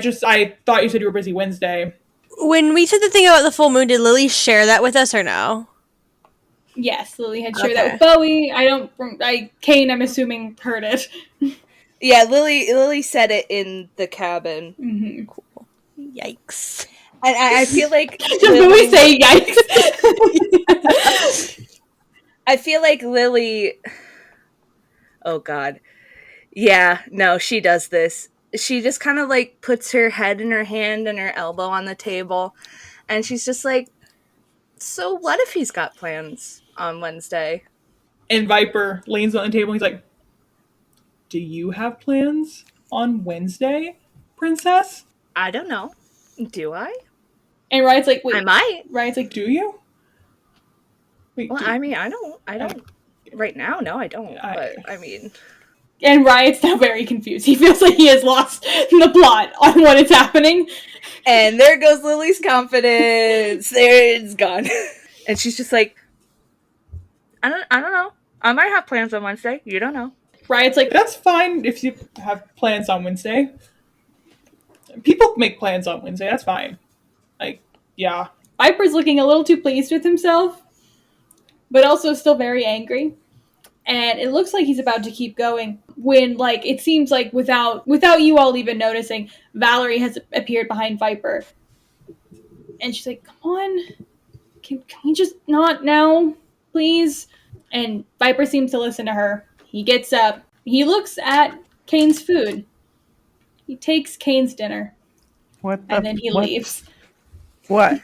thought you said you were busy Wednesday. When we said the thing about the full moon, did Lily share that with us or no? Yes, Lily had shared Okay. that with Bowie. Kane, I'm assuming, heard it. Yeah, Lily said it in the cabin. Mm-hmm. Yikes. And I feel like Just when we say yikes. I feel like Lily. Oh God. Yeah, no, she does this. She just kind of like puts her head in her hand and her elbow on the table, and she's just like, "So what if he's got plans on Wednesday?" And Viper leans on the table and he's like, "Do you have plans on Wednesday, princess?" I don't know. Do I? And Riot's like, wait. I might. Riot's like, Do you? Wait, Well, I mean, I don't. Right now, no, I don't. But I mean, and Riot's now very confused. He feels like he has lost the plot on what is happening. and there goes Lily's confidence. There, it's gone. And she's just like, I don't know. I might have plans on Wednesday. You don't know. Riot's like, that's fine if you have plans on Wednesday. People make plans on Wednesday. That's fine. Like, yeah. Viper's looking a little too pleased with himself, but also still very angry. And it looks like he's about to keep going when, like, it seems like without you all even noticing, Valerie has appeared behind Viper. And she's like, come on, can we just not now, please? And Viper seems to listen to her. He gets up. He looks at Kane's food. He takes Kane's dinner. What the? And then he leaves. What?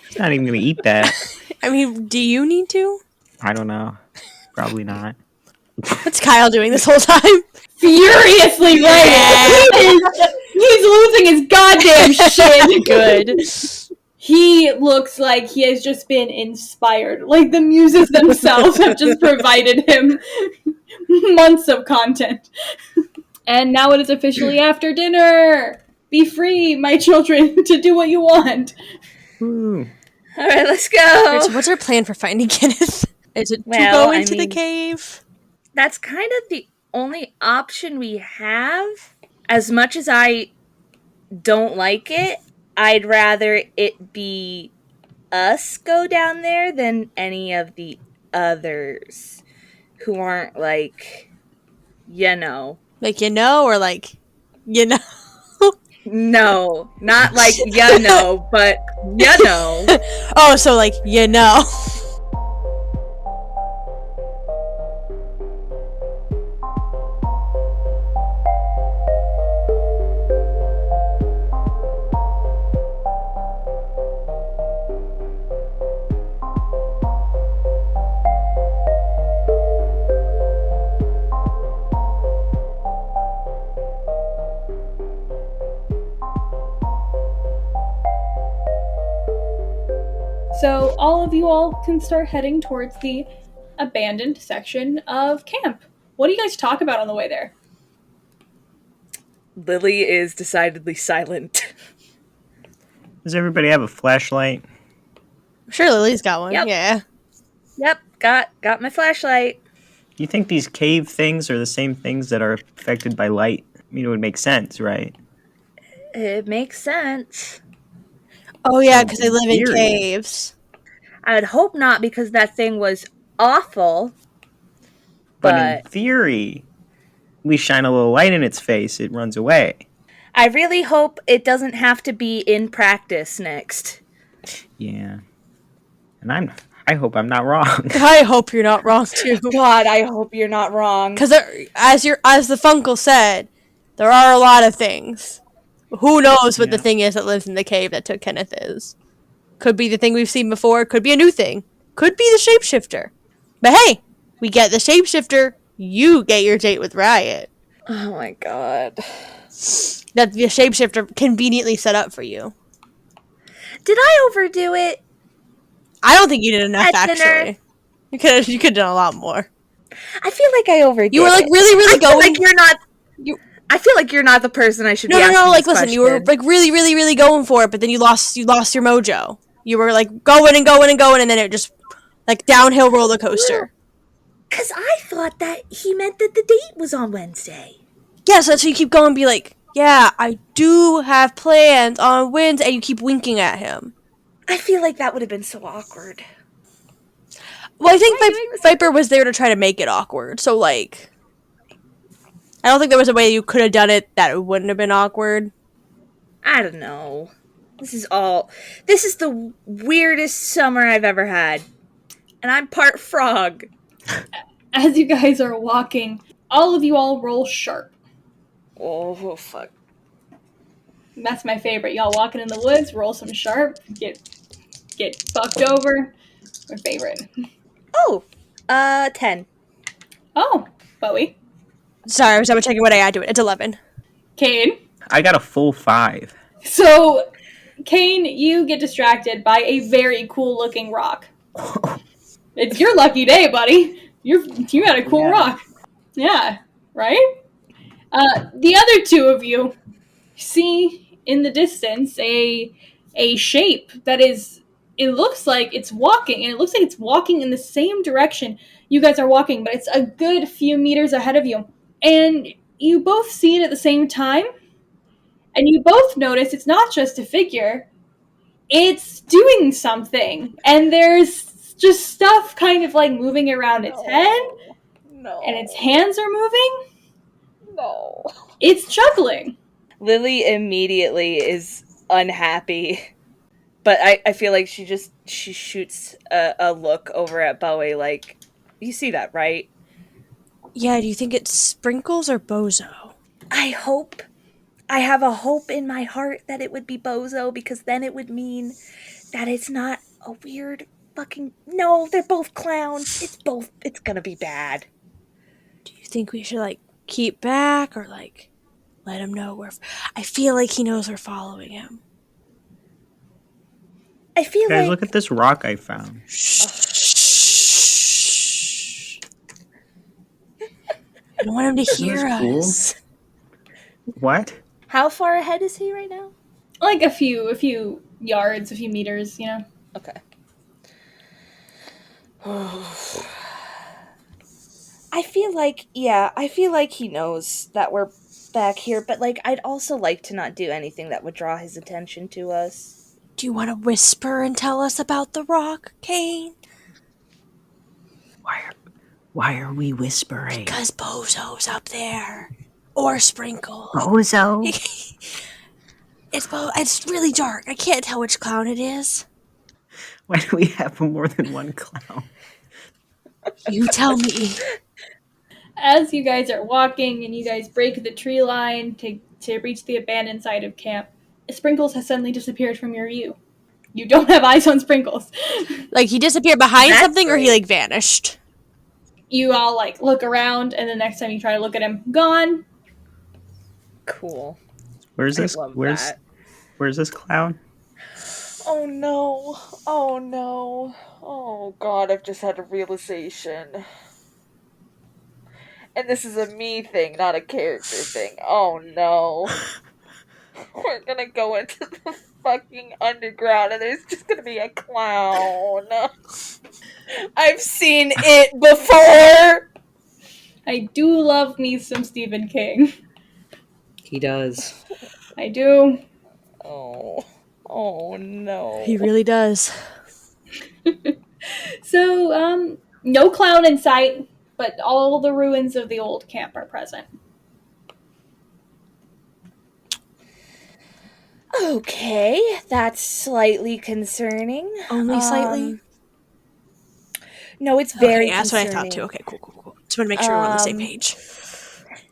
He's not even gonna eat that. I mean, do you need to? I don't know. Probably not. What's Kyle doing this whole time? Furiously right. He's losing his goddamn shit. Good. He looks like he has just been inspired. Like the muses themselves have just provided him months of content. And now it is officially after dinner. Be free, my children, to do what you want. Ooh. All right, let's go. So what's our plan for finding Kenneth? Is it to Well, go I into the mean- cave? That's kind of the only option we have. As much as I don't like it, I'd rather it be us go down there than any of the others who aren't like, you know. Like, you know, or like, you know? No, not like, you know, but you know. Oh, so like, you know. So all of you all can start heading towards the abandoned section of camp. What do you guys talk about on the way there? Lily is decidedly silent. Does everybody have a flashlight? I'm sure Lily's got one. Yep. Yeah. Yep, got my flashlight. Do you think these cave things are the same things that are affected by light? I mean, it would make sense, right? It makes sense. Oh, yeah, because they live in Theory. caves. I would hope not, because that thing was awful. But in theory, we shine a little light in its face, it runs away. I really hope it doesn't have to be in practice next. Yeah. And I hope I'm not wrong. I hope you're not wrong, too. God, I hope you're not wrong. Because as the Funkle said, there are a lot of things. Who knows what the thing is that lives in the cave that took Kenneth is? Could be the thing we've seen before. Could be a new thing. Could be the shapeshifter. But hey, we get the shapeshifter. You get your date with Riot. Oh my god. That the shapeshifter conveniently set up for you. Did I overdo it? I don't think you did enough, At dinner. actually. You could have done a lot more. I feel like I overdid it. You were like really, really I feel going. like you're not. I feel like you're not the person I should be asking No. Like, this listen, you were question. like really, really, really going for it, but then you lost your mojo. You were like going, and then it just like downhill roller coaster. Because I thought that he meant that the date was on Wednesday. Yeah, so you keep going and be like, yeah, I do have plans on wins, and you keep winking at him. I feel like that would have been so awkward. Well, I think Am I doing this Viper was there to try to make it awkward, so, like, I don't think there was a way you could have done it that it wouldn't have been awkward. I don't know. This is the weirdest summer I've ever had. And I'm part frog. As you guys are walking, all of you all roll sharp. Oh, fuck. That's my favorite. Y'all walking in the woods, roll some sharp, get fucked over. My favorite. Oh, 10. Oh, Bowie. Sorry, I was double checking what I add to it. It's 11. Kane. I got a full 5. So, Kane, you get distracted by a very cool looking rock. It's your lucky day, buddy. You got a cool rock. Yeah, right? The other two of you see in the distance a shape that is, it looks like it's walking, and it looks like it's walking in the same direction you guys are walking, but it's a good few meters ahead of you. And you both see it at the same time, and you both notice it's not just a figure, it's doing something. And there's just stuff kind of like moving around its head, and its hands are moving. No. It's juggling. Lily immediately is unhappy. But I feel like she shoots a look over at Bowie like, you see that, right? Yeah, do you think it's Sprinkles or Bozo? I have a hope in my heart that it would be Bozo, because then it would mean that it's not a weird fucking... No, they're both clowns. It's gonna be bad. Do you think we should, like, keep back or, like, let him know I feel like he knows we're following him. I feel Guys, like... look at this rock I found. I don't want him to Isn't hear this cool? us. What? How far ahead is he right now? Like a few yards, a few meters, you know. Okay. I feel like he knows that we're back here, but like I'd also like to not do anything that would draw his attention to us. Do you want to whisper and tell us about the rock, Kane? Why are we whispering? Because Bozo's up there. Or Sprinkle. Bozo? It's really dark. I can't tell which clown it is. Why do we have more than one clown? You tell me. As you guys are walking and you guys break the tree line to reach the abandoned side of camp, Sprinkles has suddenly disappeared from your view. You don't have eyes on Sprinkles. Like, he disappeared behind That's something, or he, great. like, vanished? You all, like, look around, and the next time you try to look at him, gone. Cool. Where's this? I love Where's that. Where's this clown? Oh no. Oh no. Oh god, I've just had a realization. And this is a me thing, not a character thing. Oh no. We're gonna go into the fucking underground and there's just gonna be a clown. I've seen it before! I do love me some Stephen King. He does. I do. Oh. Oh no. He really does. So, no clown in sight, but all the ruins of the old camp are present. Okay, that's slightly concerning. Only slightly? No, it's very Okay, that's what I concerning. thought too. Okay, cool. Just want to make sure we're on the same page.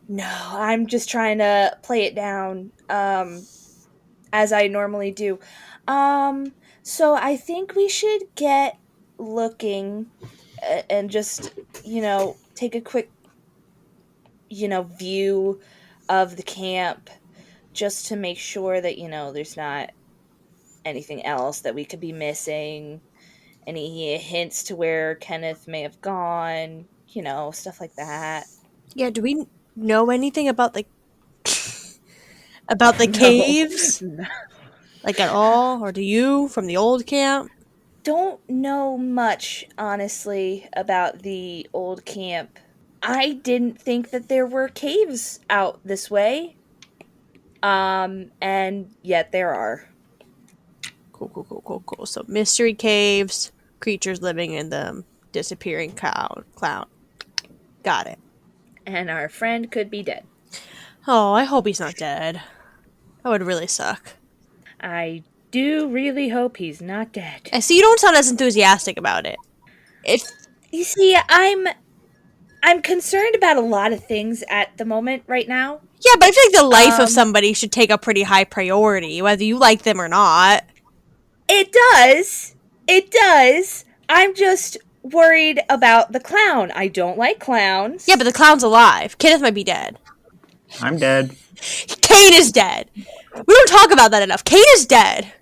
No, I'm just trying to play it down, as I normally do. So I think we should get looking and just, take a quick, view of the camp just to make sure that, there's not anything else that we could be missing. Any hints to where Kenneth may have gone, stuff like that. Yeah, do we know anything about the caves? No. Like at all? Or do you from the old camp? Don't know much, honestly, about the old camp. I didn't think that there were caves out this way. And yet there are. Cool. So mystery caves, creatures living in them, disappearing clown. Got it. And our friend could be dead. Oh, I hope he's not dead. That would really suck. I do really hope he's not dead. I see you don't sound as enthusiastic about it. You see, I'm concerned about a lot of things at the moment right now. Yeah, but I feel like the life of somebody should take a pretty high priority, whether you like them or not. It does. It does. I'm just worried about the clown. I don't like clowns. Yeah, but the clown's alive. Kenneth might be dead. I'm dead. Kane is dead. We don't talk about that enough. Kane is dead.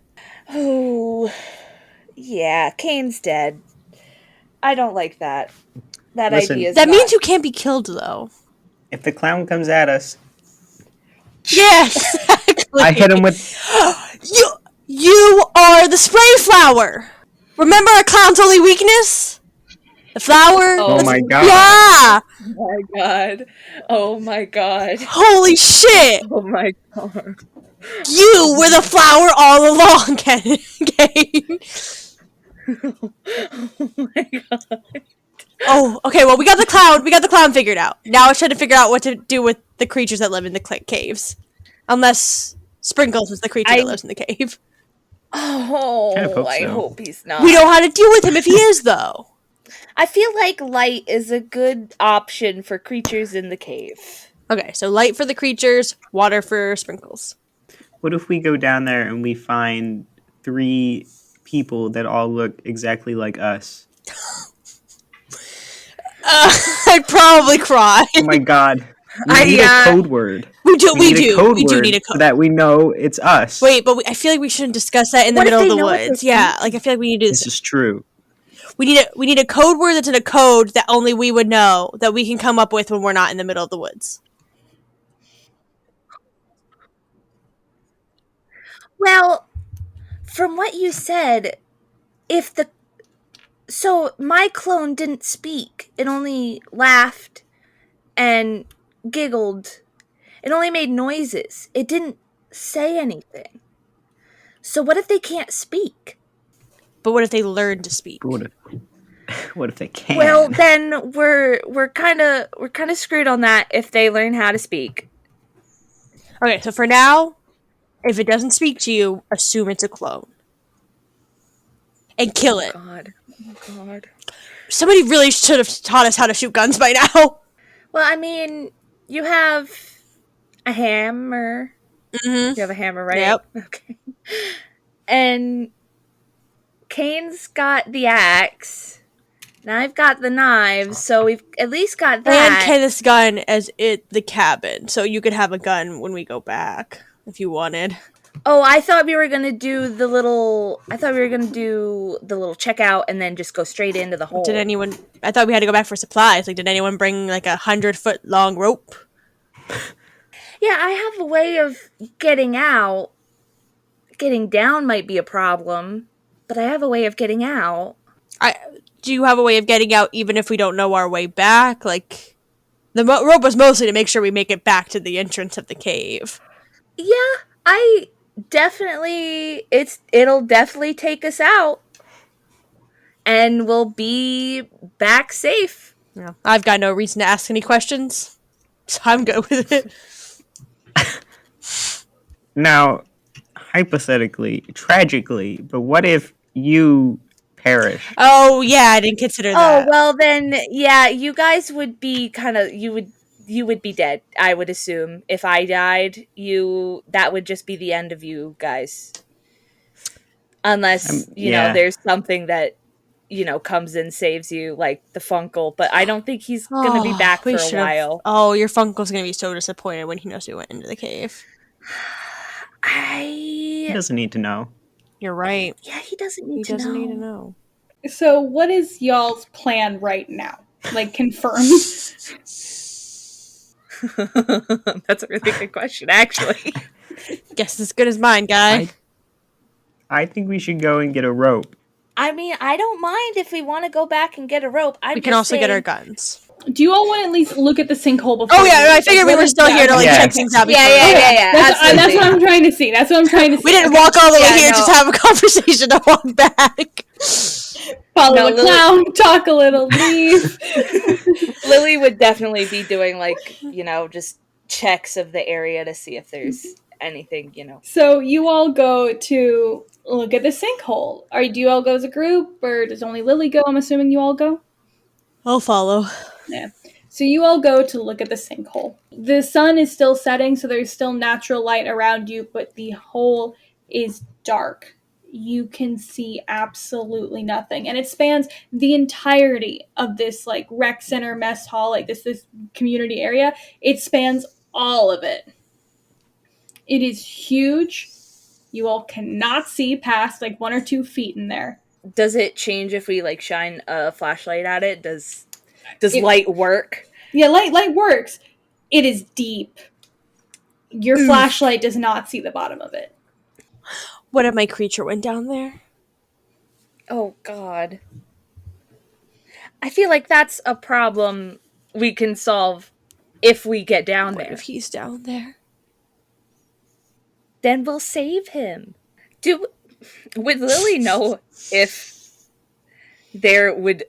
Oh, yeah, Kane's dead. I don't like that. That Listen, idea is That not- means you can't be killed, though. If the clown comes at us, Yes, exactly. I hit him with. You are the spray flower. Remember a clown's only weakness? The flower? Oh my god. Yeah! Oh my god. Oh my god. Holy shit! Oh my god. You were the flower all along, Kane. Oh my god. Oh, okay, well, we got the clown figured out. Now I try to figure out what to do with the creatures that live in the caves. Unless Sprinkles is the creature that lives in the cave. Oh, Kind of hope I so. hope he's not. We know how to deal with him if he is, though. I feel like light is a good option for creatures in the cave. Okay, so light for the creatures, water for Sprinkles. What if we go down there and we find 3 people that all look exactly like us? I'd probably cry. Oh my god. We need a code word. We do We need a so code. that we know it's us. Wait, but I feel like we shouldn't discuss that in the What if middle of they the know what woods. they're Yeah, like I feel like we need to do This this. is true. We need a code word that's in a code that only we would know, that we can come up with when we're not in the middle of the woods. Well, from what you said, so my clone didn't speak. It only laughed and giggled. It only made noises. It didn't say anything. So what if they can't speak? But what if they learn to speak? But what if they can't? Well, then we're kind of screwed on that if they learn how to speak. Okay, so for now, if it doesn't speak to you, assume it's a clone. And kill it. God. Oh God. Somebody really should have taught us how to shoot guns by now. Well, I mean, you have a hammer. Mm-hmm. You have a hammer, right? Yep. Okay. And Kane's got the axe. And I've got the knives, so we've at least got that. And Kenneth's gun as the cabin, so you could have a gun when we go back if you wanted. Oh, I thought we were gonna do the little. I thought we were gonna do the little checkout and then just go straight into the hole. Did anyone? I thought we had to go back for supplies. Like, did anyone bring like 100-foot long rope? Yeah, I have a way of getting out. Getting down might be a problem, but I have a way of getting out. Do you have a way of getting out even if we don't know our way back? Like, the rope was mostly to make sure we make it back to the entrance of the cave. Yeah, I definitely. It'll definitely take us out, and we'll be back safe. Yeah. I've got no reason to ask any questions, so I'm good with it. Now, hypothetically, tragically, but what if you perish? Oh yeah, I didn't consider that. Oh, well then, yeah, you guys would be you would be dead, I would assume. If I died, that would just be the end of you guys. Unless, you know, there's something that, you know, comes and saves you, like the Funkle, but I don't think he's gonna be back for a while. Oh, your Funkle's gonna be so disappointed when he knows we went into the cave. He doesn't need to know. You're right. Yeah, he doesn't need He doesn't need to know. So, what is y'all's plan right now? Like, confirmed? That's a really good question, actually. Guess as good as mine, guy. I think we should go and get a rope. I mean, I don't mind if we want to go back and get a rope. We can also get our guns. Do you all want to at least look at the sinkhole before? Oh yeah, I figured we were still here to like Yeah. check things out. Yeah, before- yeah, Okay. yeah, yeah. That's absolutely. what I'm trying to see. That's what I'm trying to see. We didn't walk all the way Yeah, here no. just to have a conversation to walk back. Follow No, a Lily- clown, talk a little, leave. Lily would definitely be doing like, just checks of the area to see if there's anything, So you all go to look at the sinkhole. Do you all go as a group, or does only Lily go? I'm assuming you all go. I'll follow. Yeah. So you all go to look at the sinkhole. The sun is still setting, so there's still natural light around you, but the hole is dark. You can see absolutely nothing. And it spans the entirety of this like rec center mess hall, like this community area. It spans all of it. It is huge. You all cannot see past like 1 or 2 feet in there. Does it change if we like shine a flashlight at it? Does It- light work? Yeah, light works. It is deep. Your flashlight does not see the bottom of it. What if my creature went down there? Oh God. I feel like that's a problem we can solve if we get down What there. if he's down there? Then we'll save him. Would Lily know if there would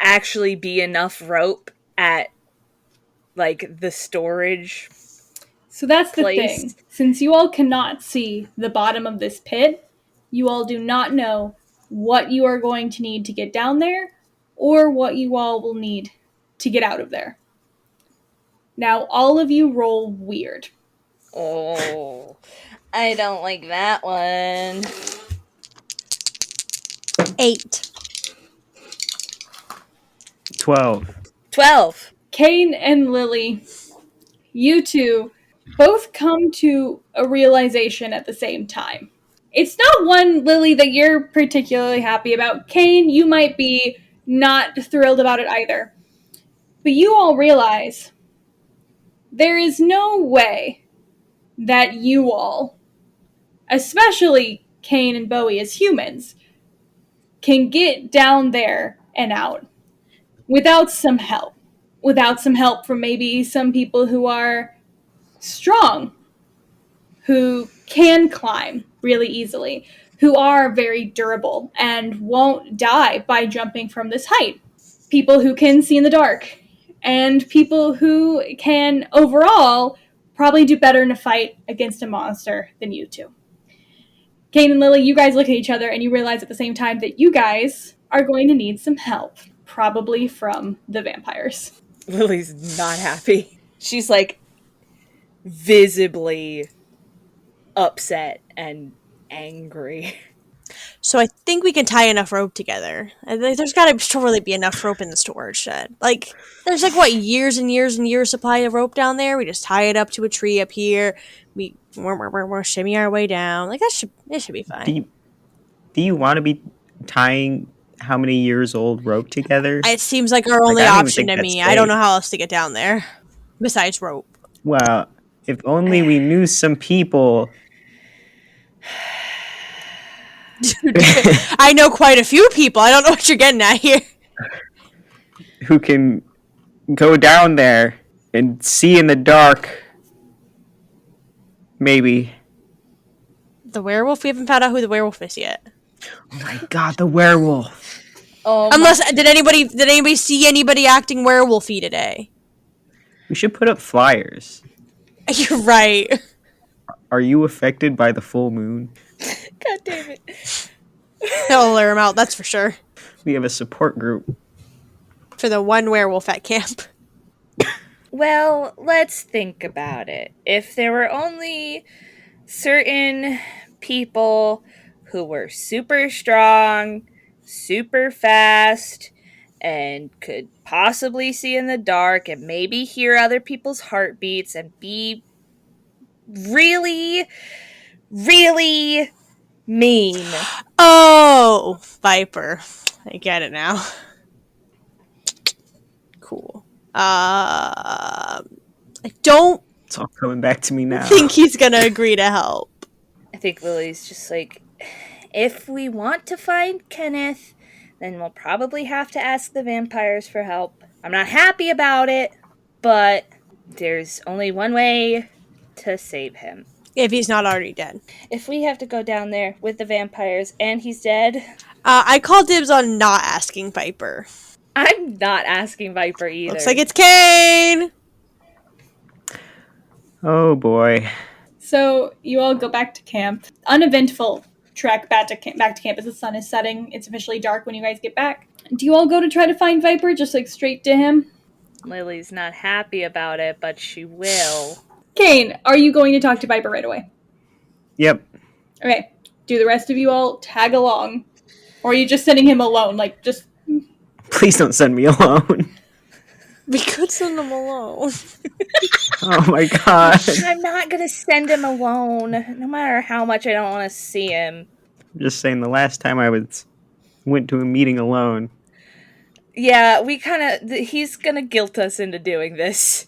actually be enough rope at like the storage? So that's the Place. thing. Since you all cannot see the bottom of this pit, you all do not know what you are going to need to get down there or what you all will need to get out of there. Now, all of you roll weird. Oh, I don't like that one. 8. 12. 12. Kane and Lily, you two both come to a realization at the same time. It's not one, Lily, that you're particularly happy about. Kane, you might be not thrilled about it either. But you all realize there is no way that you all, especially Kane and Bowie as humans, can get down there and out without some help. Without some help from maybe some people who are strong, who can climb really easily, who are very durable and won't die by jumping from this height. People who can see in the dark, and people who can overall probably do better in a fight against a monster than you two. Kane and Lily, you guys look at each other and you realize at the same time that you guys are going to need some help, probably from the vampires. Lily's not happy. She's like visibly upset and angry. So I think we can tie enough rope together. There's got to surely be enough rope in the storage shed. Like, there's like, what, years and years and years supply of rope down there? We just tie it up to a tree up here. We shimmy our way down. Like, it should be fine. Do you want to be tying how many years old rope together? It seems like our only I don't even option think to that's me. I don't safe. know how else to get down there. Besides rope. Well, if only we knew some people. I know quite a few people. I don't know what you're getting at here. Who can go down there and see in the dark. Maybe. The werewolf? We haven't found out who the werewolf is yet. Oh my god, the werewolf. Unless did anybody see anybody acting werewolfy today? We should put up flyers. You're right. Are you affected by the full moon? God damn it. That'll lure him out, that's for sure. We have a support group. For the one werewolf at camp. Well, let's think about it. If there were only certain people who were super strong, super fast, and could possibly see in the dark and maybe hear other people's heartbeats and be really, really mean. Oh, Viper. I get it now. Cool. I don't It's all coming back to me now. think he's gonna agree to help. I think Lily's just like, if we want to find Kenneth, then we'll probably have to ask the vampires for help. I'm not happy about it, but there's only one way to save him. If he's not already dead. If we have to go down there with the vampires and he's dead, I call dibs on not asking Viper. I'm not asking Viper either. Looks like it's Kane! Oh boy. So you all go back to camp. Uneventful trek back to camp as the sun is setting. It's officially dark when you guys get back. Do you all go to try to find Viper, just like straight to him? Lily's not happy about it, but she will. Kane, are you going to talk to Viper right away? Yep. Okay. Do the rest of you all tag along? Or are you just sending him alone? Like, just... Please don't send me alone. We could send him alone. Oh my god. I'm not gonna send him alone, no matter how much I don't want to see him. I'm just saying the last time I went to a meeting alone. Yeah, he's gonna guilt us into doing this.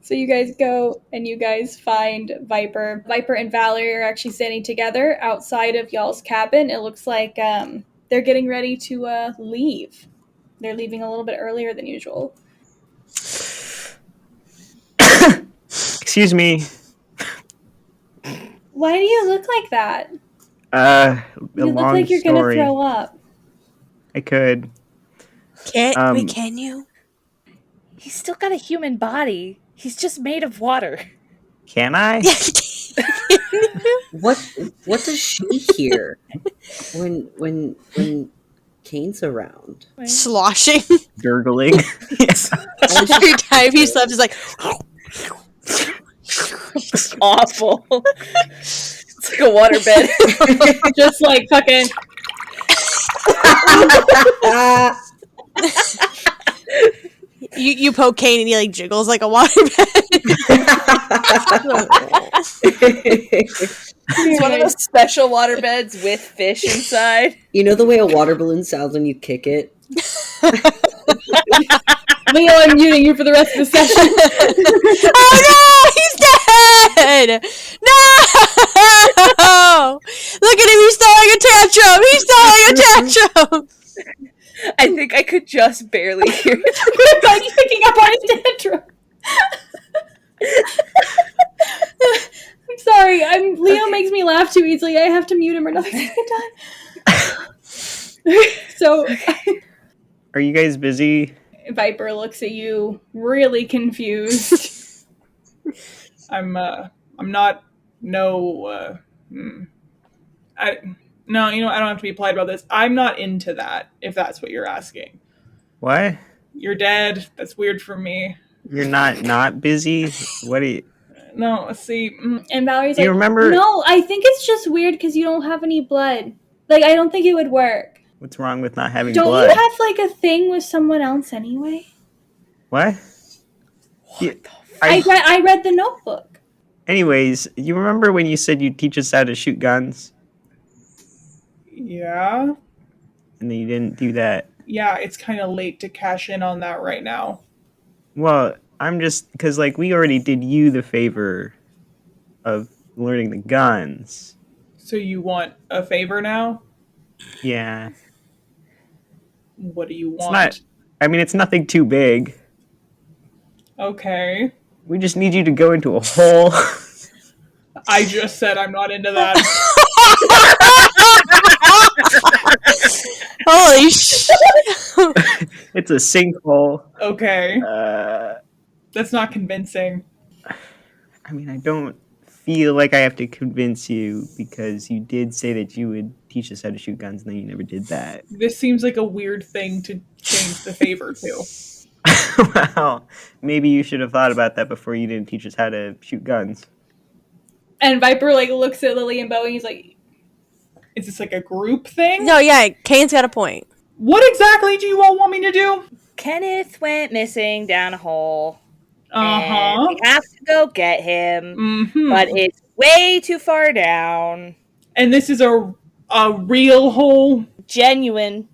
So you guys go and you guys find Viper. Viper and Valerie are actually standing together outside of y'all's cabin. It looks like they're getting ready to leave. They're leaving a little bit earlier than usual. Excuse me. Why do you look like that? You look like you're gonna throw up. I could. Can you? He's still got a human body. He's just made of water. Can I? What does she hear when Kane's around? Sloshing. Gurgling. Yes. Every time he slept, he's like... It's awful. It's like a waterbed. Just like fucking... You poke Kane and he like jiggles like a waterbed. It's one of those special waterbeds with fish inside. You know the way a water balloon sounds when you kick it? Leo, I'm muting you for the rest of the session. Oh no! He's dead! No! Look at him, he's throwing a tantrum! He's throwing a tantrum! I think I could just barely hear it. God, he's picking up on his tantrum. I'm sorry. Leo makes me laugh too easily. I have to mute him or nothing's done. So, Are you guys busy? Viper looks at you, really confused. I'm not. No. No, I don't have to be polite about this. I'm not into that, if that's what you're asking. What? You're dead. That's weird for me. You're not busy? What are you... No, see. And Valerie's Do you like, remember... no, I think it's just weird because you don't have any blood. Like, I don't think it would work. What's wrong with not having Don't blood? you have, like, a thing with someone else anyway? What? I read the notebook. Anyways, you remember when you said you'd teach us how to shoot guns? Yeah. And then you didn't do that. Yeah, it's kind of late to cash in on that right now. Well, I'm just... Because, we already did you the favor of learning the guns. So you want a favor now? Yeah. What do you want? It's nothing too big. Okay. We just need you to go into a hole. I just said I'm not into that. Holy shit. It's a sinkhole. Okay. That's not convincing. I don't feel like I have to convince you because you did say that you would teach us how to shoot guns and then you never did that. This seems like a weird thing to change the favor to. Well, maybe you should have thought about that before you didn't teach us how to shoot guns. And Viper, looks at Lily and Bowie and he's like... Is this like a group thing? No, yeah, Kane's got a point. What exactly do you all want me to do? Kenneth went missing down a hole. Uh-huh. We have to go get him. Mm-hmm. But it's way too far down. And this is a real hole? Genuine.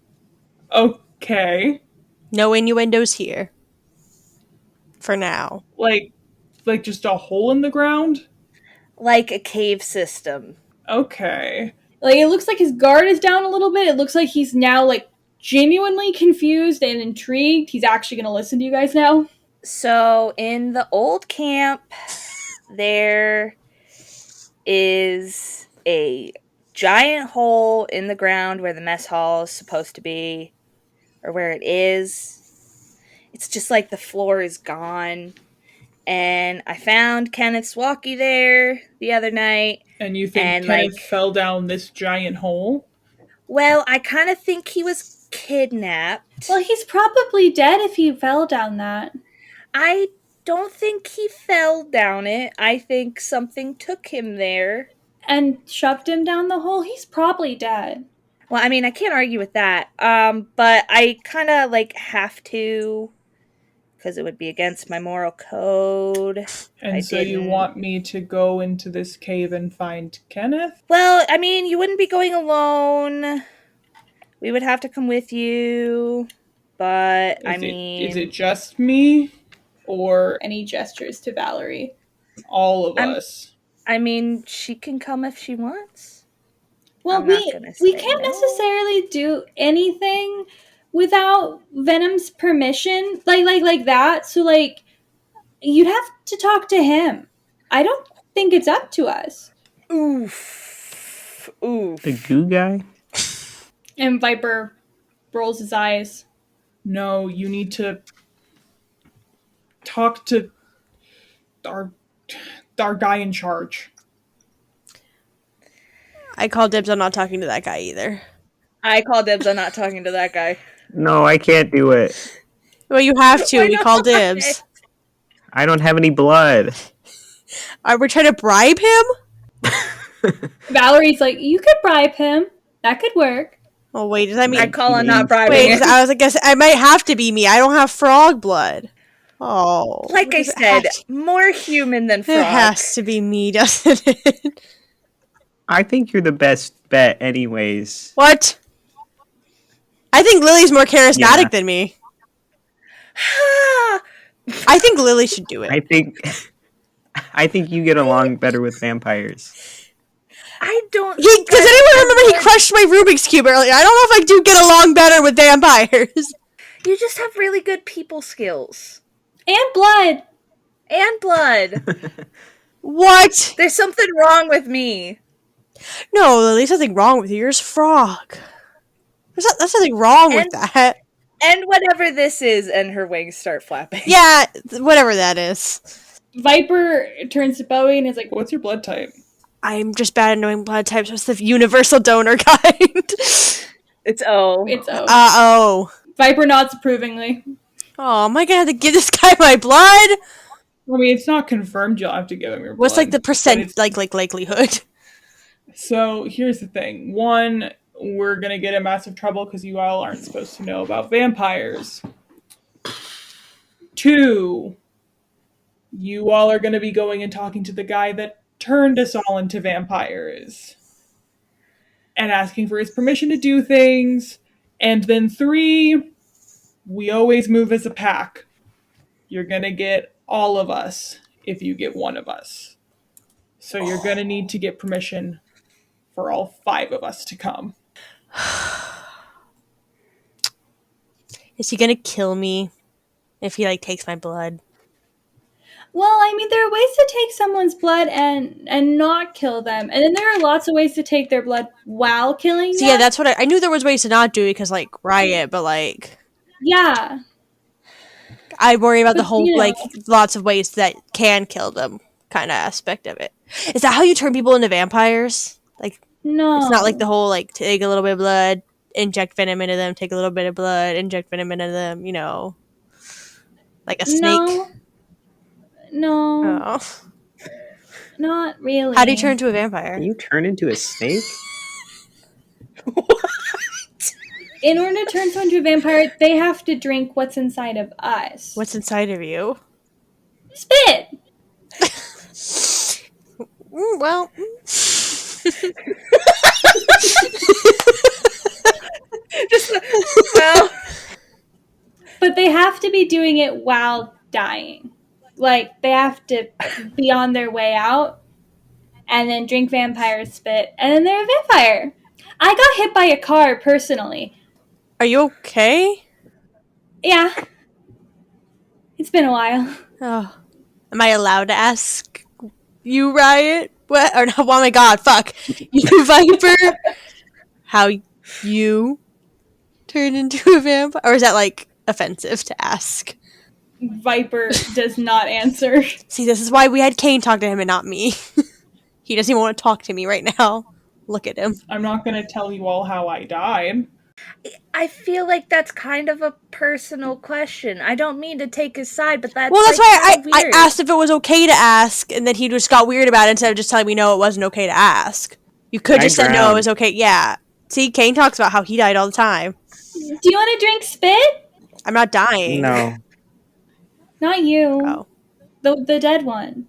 Okay. No innuendos here. For now. Like just a hole in the ground? Like a cave system. Okay. It looks like his guard is down a little bit. It looks like he's now, genuinely confused and intrigued. He's actually going to listen to you guys now. So in the old camp, there is a giant hole in the ground where the mess hall is supposed to be, or where it is. It's just like the floor is gone. And I found Kenneth's walkie there the other night. And you think And, Kenneth like- fell down this giant hole? Well, I kind of think he was kidnapped. Well, he's probably dead if he fell down that. I don't think he fell down it. I think something took him there. And shoved him down the hole. He's probably dead. Well, I mean, I can't argue with that. But I kind of like have to, because it would be against my moral code. And so you want me to go into this cave and find Kenneth? Well, I mean, you wouldn't be going alone. We would have to come with you. But, Is it just me? Or And he gestures to Valerie. all of us? I mean, she can come if she wants. Well, I'm not gonna we say can't no. necessarily do anything without Venom's permission, like that. So, like, you'd have to talk to him. I don't think it's up to us. Oof. Oof. The goo guy? And Viper rolls his eyes. No, you need to talk to our guy in charge. I call dibs on not talking to that guy either. I call dibs on not talking to that guy. No, I can't do it. Well, you have to. Why We not? call dibs. I don't have any blood. Are we trying to bribe him? Valerie's like, you could bribe him. That could work. Oh, wait, does that mean... I call on not bribing Wait, him. I was like, guess I might have to be me. I don't have frog blood. Oh. Like I Does it said, have to- more human than frog. It has to be me, doesn't it? I think you're the best bet anyways. What? I think Lily's more charismatic Yeah. than me. I think Lily should do it. I think you get along better with vampires. I don't. Does anyone remember he crushed my Rubik's Cube earlier? I don't know if I do get along better with vampires. You just have really good people skills. And blood. And blood. What? There's something wrong with me. No, Lily, there's nothing wrong with you. You're just frog. There's nothing wrong with that. And whatever this is, and her wings start flapping. Yeah, whatever that is. Viper turns to Bowie and is like, What's your blood type? I'm just bad at knowing blood types. What's the universal donor kind? It's O. it's O. Oh. Viper nods approvingly. Oh, am I gonna have to give this guy my blood? I mean, it's not confirmed you'll have to give him your blood. What's like the but percent it's- likelihood? So here's the thing. One, we're going to get in massive trouble because you all aren't supposed to know about vampires. Two, you all are going to be going and talking to the guy that turned us all into vampires. And asking for his permission to do things. And then three, we always move as a pack. You're going to get all of us if you get one of us. So you're going to need to get permission for all 5 of us to come. Is he gonna kill me if he like takes my blood? Well, I mean, there are ways to take someone's blood and not kill them. And then there are lots of ways to take their blood while killing So them. yeah, that's what I knew there was ways to not do it because like riot, but like Yeah. I worry about the But, whole you know. like lots of ways that can kill them kind of aspect of it. Is that how you turn people into vampires? Like No. it's not like the whole like take a little bit of blood, inject venom into them, take a little bit of blood, inject venom into them, you know. Like a snake. No. Oh. Not really. How do you turn into a vampire? Can you turn into a snake? In order to turn someone into a vampire, they have to drink what's inside of us. What's inside of you? Spit! Well. Well, But they have to be doing it while dying. Like, they have to be on their way out and then drink vampire spit, and then they're a vampire. I got hit by a car personally. Are you okay? Yeah. It's been a while. Oh. Am I allowed to ask you, Riot? What? Or no, oh my god, fuck. You, Viper? How you turned into a vampire? Or is that, like, offensive to ask? Viper does not answer. See, this is why we had Kane talk to him and not me. He doesn't even want to talk to me right now. Look at him. I'm not going to tell you all how I died. I feel like that's kind of a personal question. I don't mean to take his side, but that's Well, that's like, why kinda I weird. asked if it was okay to ask, and then he just got weird about it instead of just telling me no, it wasn't okay to ask. You could I just say no, it drowned. was okay. Yeah. See, Kane talks about how he died all the time. Do you want to drink spit? I'm not dying. No. Not you. Oh. The dead one.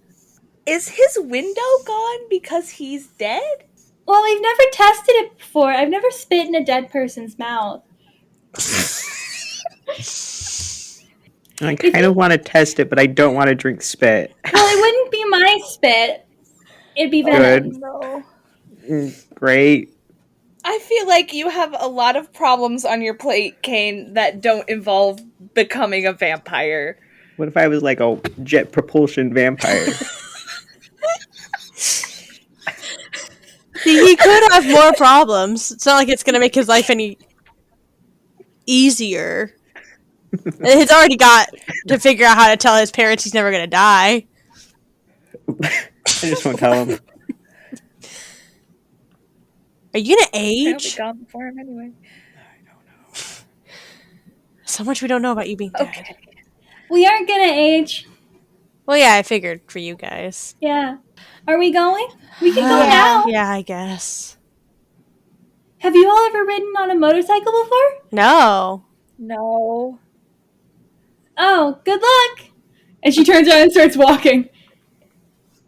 Is his window gone because he's dead? Well, we've never tested it before. I've never spit in a dead person's mouth. I kind of want to test it, but I don't want to drink spit. Well, it wouldn't be my spit. It'd be venom. Good. No. Great. I feel like you have a lot of problems on your plate, Kane, that don't involve becoming a vampire. What if I was like a jet propulsion vampire? See, he could have more problems. It's not like it's going to make his life any easier. He's already got to figure out how to tell his parents he's never going to die. I just won't tell him. Are you going to I'll be age? gone before him anyway. So much we don't know about you being dead. Okay. We aren't gonna age. Well, yeah, I figured for you guys. Yeah. Are we going? We can go now. Yeah, I guess. Have you all ever ridden on a motorcycle before? No. No. Oh, good luck. And she turns around and starts walking.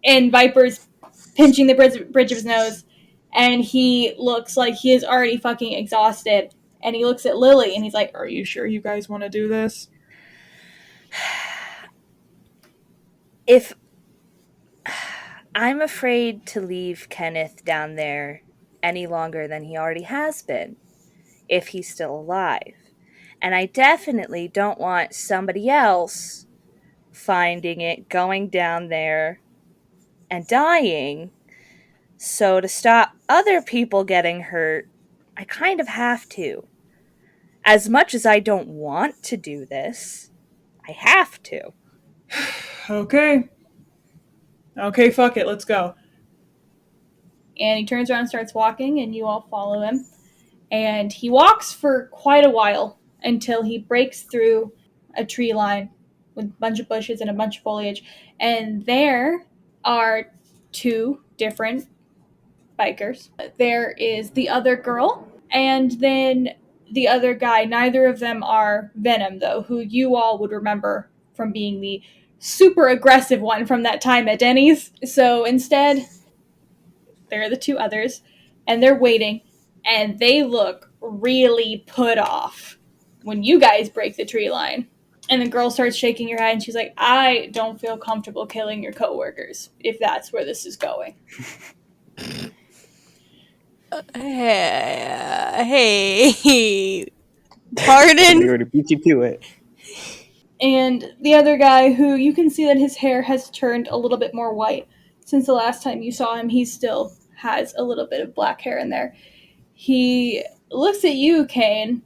And Viper's pinching the bridge of his nose. And he looks like he is already fucking exhausted. And he looks at Lily and he's like, Are you sure you guys want to do this? If I'm afraid to leave Kenneth down there any longer than he already has been, if he's still alive. And I definitely don't want somebody else finding it, going down there, and dying. So to stop other people getting hurt, I kind of have to. As much as I don't want to do this, I have to. Okay. Okay, fuck it, let's go. and he turns around and starts walking, and you all follow him. And he walks for quite a while until he breaks through a tree line with a bunch of bushes and a bunch of foliage. And there are two different bikers. There is the other girl, and then the other guy. Neither of them are Venom, though, who you all would remember from being the super aggressive one from that time at Denny's. So instead, there are the two others, and they're waiting, and they look really put off when you guys break the tree line. And the girl starts shaking her head, and she's like, I don't feel comfortable killing your coworkers, if that's where this is going. Hey, pardon? We already beat you to it. And the other guy, who you can see that his hair has turned a little bit more white since the last time you saw him, he still has a little bit of black hair in there. He looks at you, Kane,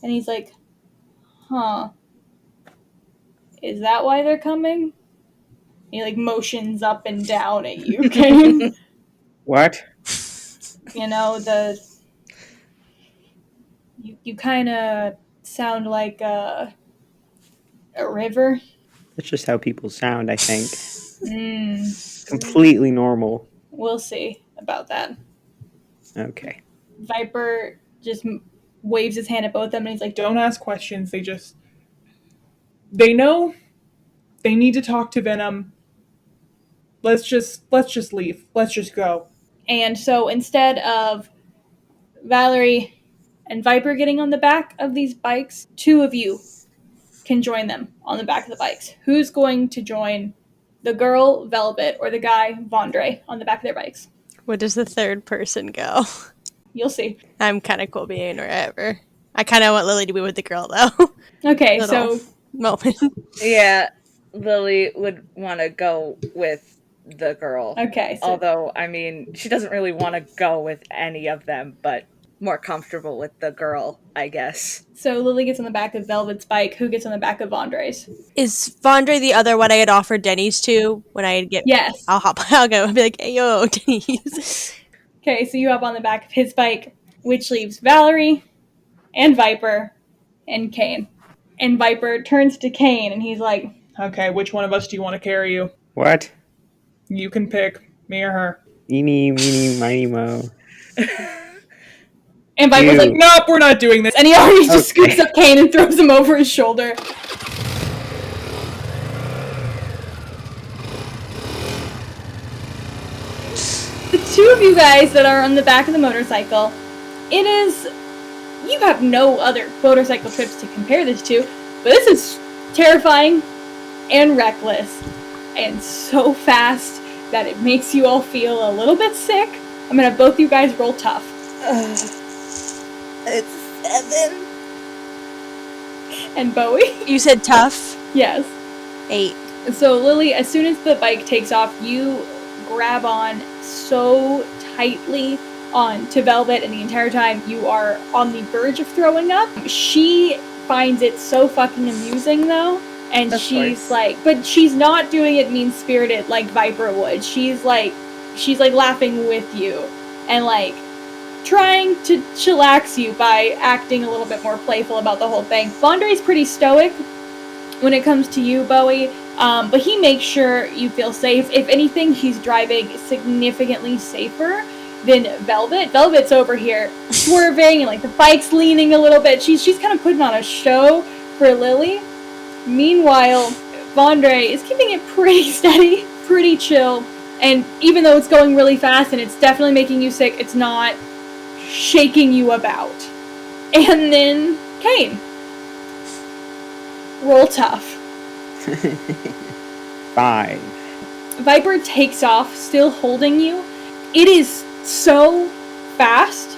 and he's like, huh, is that why they're coming? He like motions up and down at you, Kane. What? You know, you kind of sound like a river. That's just how people sound, I think. Mm, Completely normal. we'll see about that. Okay. Viper just waves his hand at both of them, and he's like, Don't ask questions, they know they need to talk to Venom. Let's just leave. Let's just go. and so instead of Valerie and Viper getting on the back of these bikes, two of you can join them on the back of the bikes. Who's going to join the girl, Velvet, or the guy, Vondre, on the back of their bikes? Where does the third person go? You'll see. I'm kind of cool being wherever. I kind of want Lily to be with the girl, though. Okay, Little so moment. Yeah, Lily would want to go with the girl. okay, so Although, I mean, she doesn't really want to go with any of them, but more comfortable with the girl, I guess. so Lily gets on the back of Velvet's bike. Who gets on the back of Vondre's? Is Vondre the other one I had offered Denny's to when I get? Yes. I'll go and be like, hey, yo, Denny's. Okay, so you hop on the back of his bike, which leaves Valerie and Viper and Kane. And Viper turns to Kane and he's like, Okay, which one of us do you want to carry you? What? You can pick me or her. Eeny, meeny, miny, mo. and Viper's You. like, no. Nope, we're not doing this. And he already just Okay. scoops up Kane and throws him over his shoulder. The two of you guys that are on the back of the motorcycle, you have no other motorcycle trips to compare this to, but this is terrifying and reckless and so fast that it makes you all feel a little bit sick. I'm gonna have both you guys roll tough. It's 7. And Bowie? You said tough. Yes. 8. So Lily, as soon as the bike takes off, you grab on so tightly onto Velvet, and the entire time you are on the verge of throwing up. She finds it so fucking amusing though, and Of she's course. like, but she's not doing it mean-spirited like Viper would. She's like laughing with you and like trying to chillax you by acting a little bit more playful about the whole thing. Vondre's pretty stoic when it comes to you, Bowie, but he makes sure you feel safe. If anything, he's driving significantly safer than Velvet. Velvet's over here swerving and like the bike's leaning a little bit. She's kind of putting on a show for Lily. Meanwhile, Vondre is keeping it pretty steady, pretty chill, and even though it's going really fast and it's definitely making you sick, it's not shaking you about. And then Kane. Roll tough. 5. Viper takes off, still holding you. It is so fast,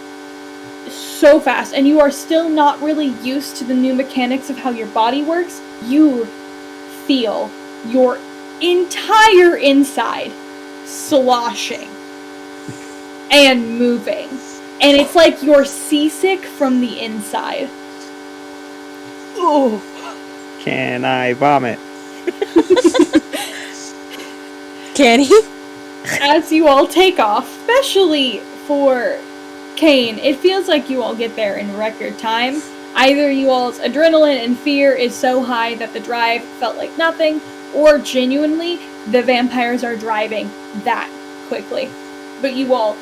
and you are still not really used to the new mechanics of how your body works. You feel your entire inside sloshing and moving. And it's like you're seasick from the inside. Oh. Can I vomit? Can he? As you all take off, especially for Kane, it feels like you all get there in record time. Either you all's adrenaline and fear is so high that the drive felt like nothing, or genuinely, the vampires are driving that quickly. But you all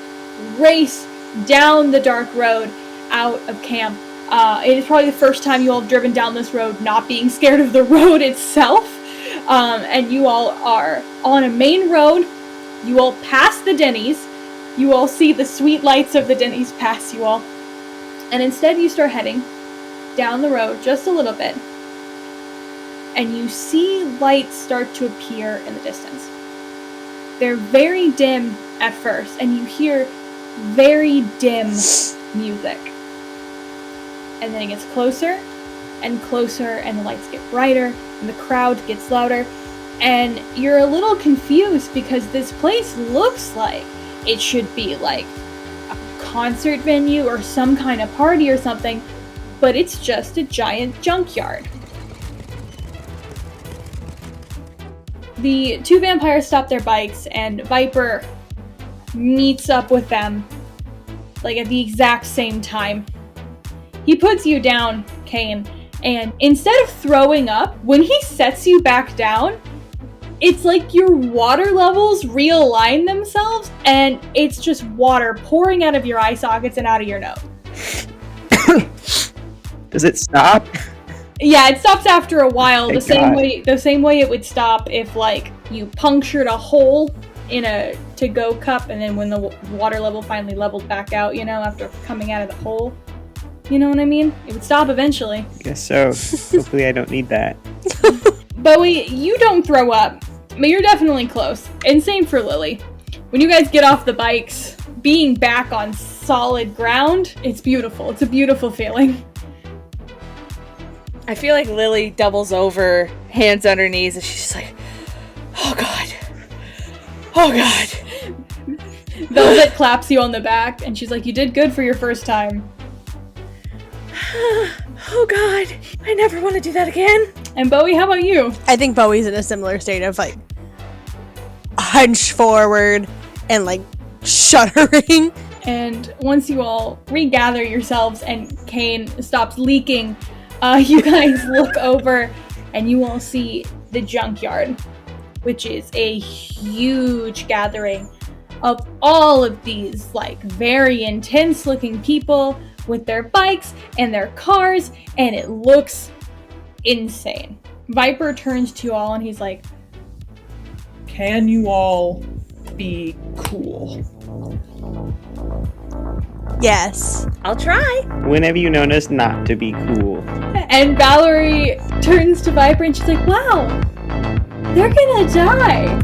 race down the dark road out of camp. It is probably the first time you all have driven down this road not being scared of the road itself. And you all are on a main road. You all pass the Denny's. You all see the sweet lights of the Denny's pass you all. And instead you start heading down the road just a little bit. And you see lights start to appear in the distance. They're very dim at first, and you hear very dim music. And then it gets closer and closer, and the lights get brighter, and the crowd gets louder. And you're a little confused because this place looks like it should be like a concert venue or some kind of party or something, but it's just a giant junkyard. The two vampires stop their bikes, and Viper meets up with them, like at the exact same time. He puts you down, Kane, and instead of throwing up, when he sets you back down, it's like your water levels realign themselves, and it's just water pouring out of your eye sockets and out of your nose. Does it stop? Yeah, it stops after a while. The Thank same way it would stop if like you punctured a hole in a to-go cup, and then when the water level finally leveled back out, you know, after coming out of the hole. You know what I mean? It would stop eventually. Guess so. Hopefully I don't need that. Bowie, you don't throw up, but you're definitely close. And same for Lily. When you guys get off the bikes, being back on solid ground, it's beautiful. It's a beautiful feeling. I feel like Lily doubles over, hands on her knees, and she's just like, oh god. Oh god. Velvet claps you on the back, and she's like, you did good for your first time. Oh god. I never want to do that again. And Bowie, how about you? I think Bowie's in a similar state of like hunch forward and like shuddering. And once you all regather yourselves and Kane stops leaking, you guys look over and you all see the junkyard, which is a huge gathering of all of these like very intense looking people with their bikes and their cars, and it looks insane. Viper turns to you all and he's like, Can you all be cool? Yes. I'll try. When have you known us not to be cool? and Valerie turns to Viper and she's like, wow, they're gonna die.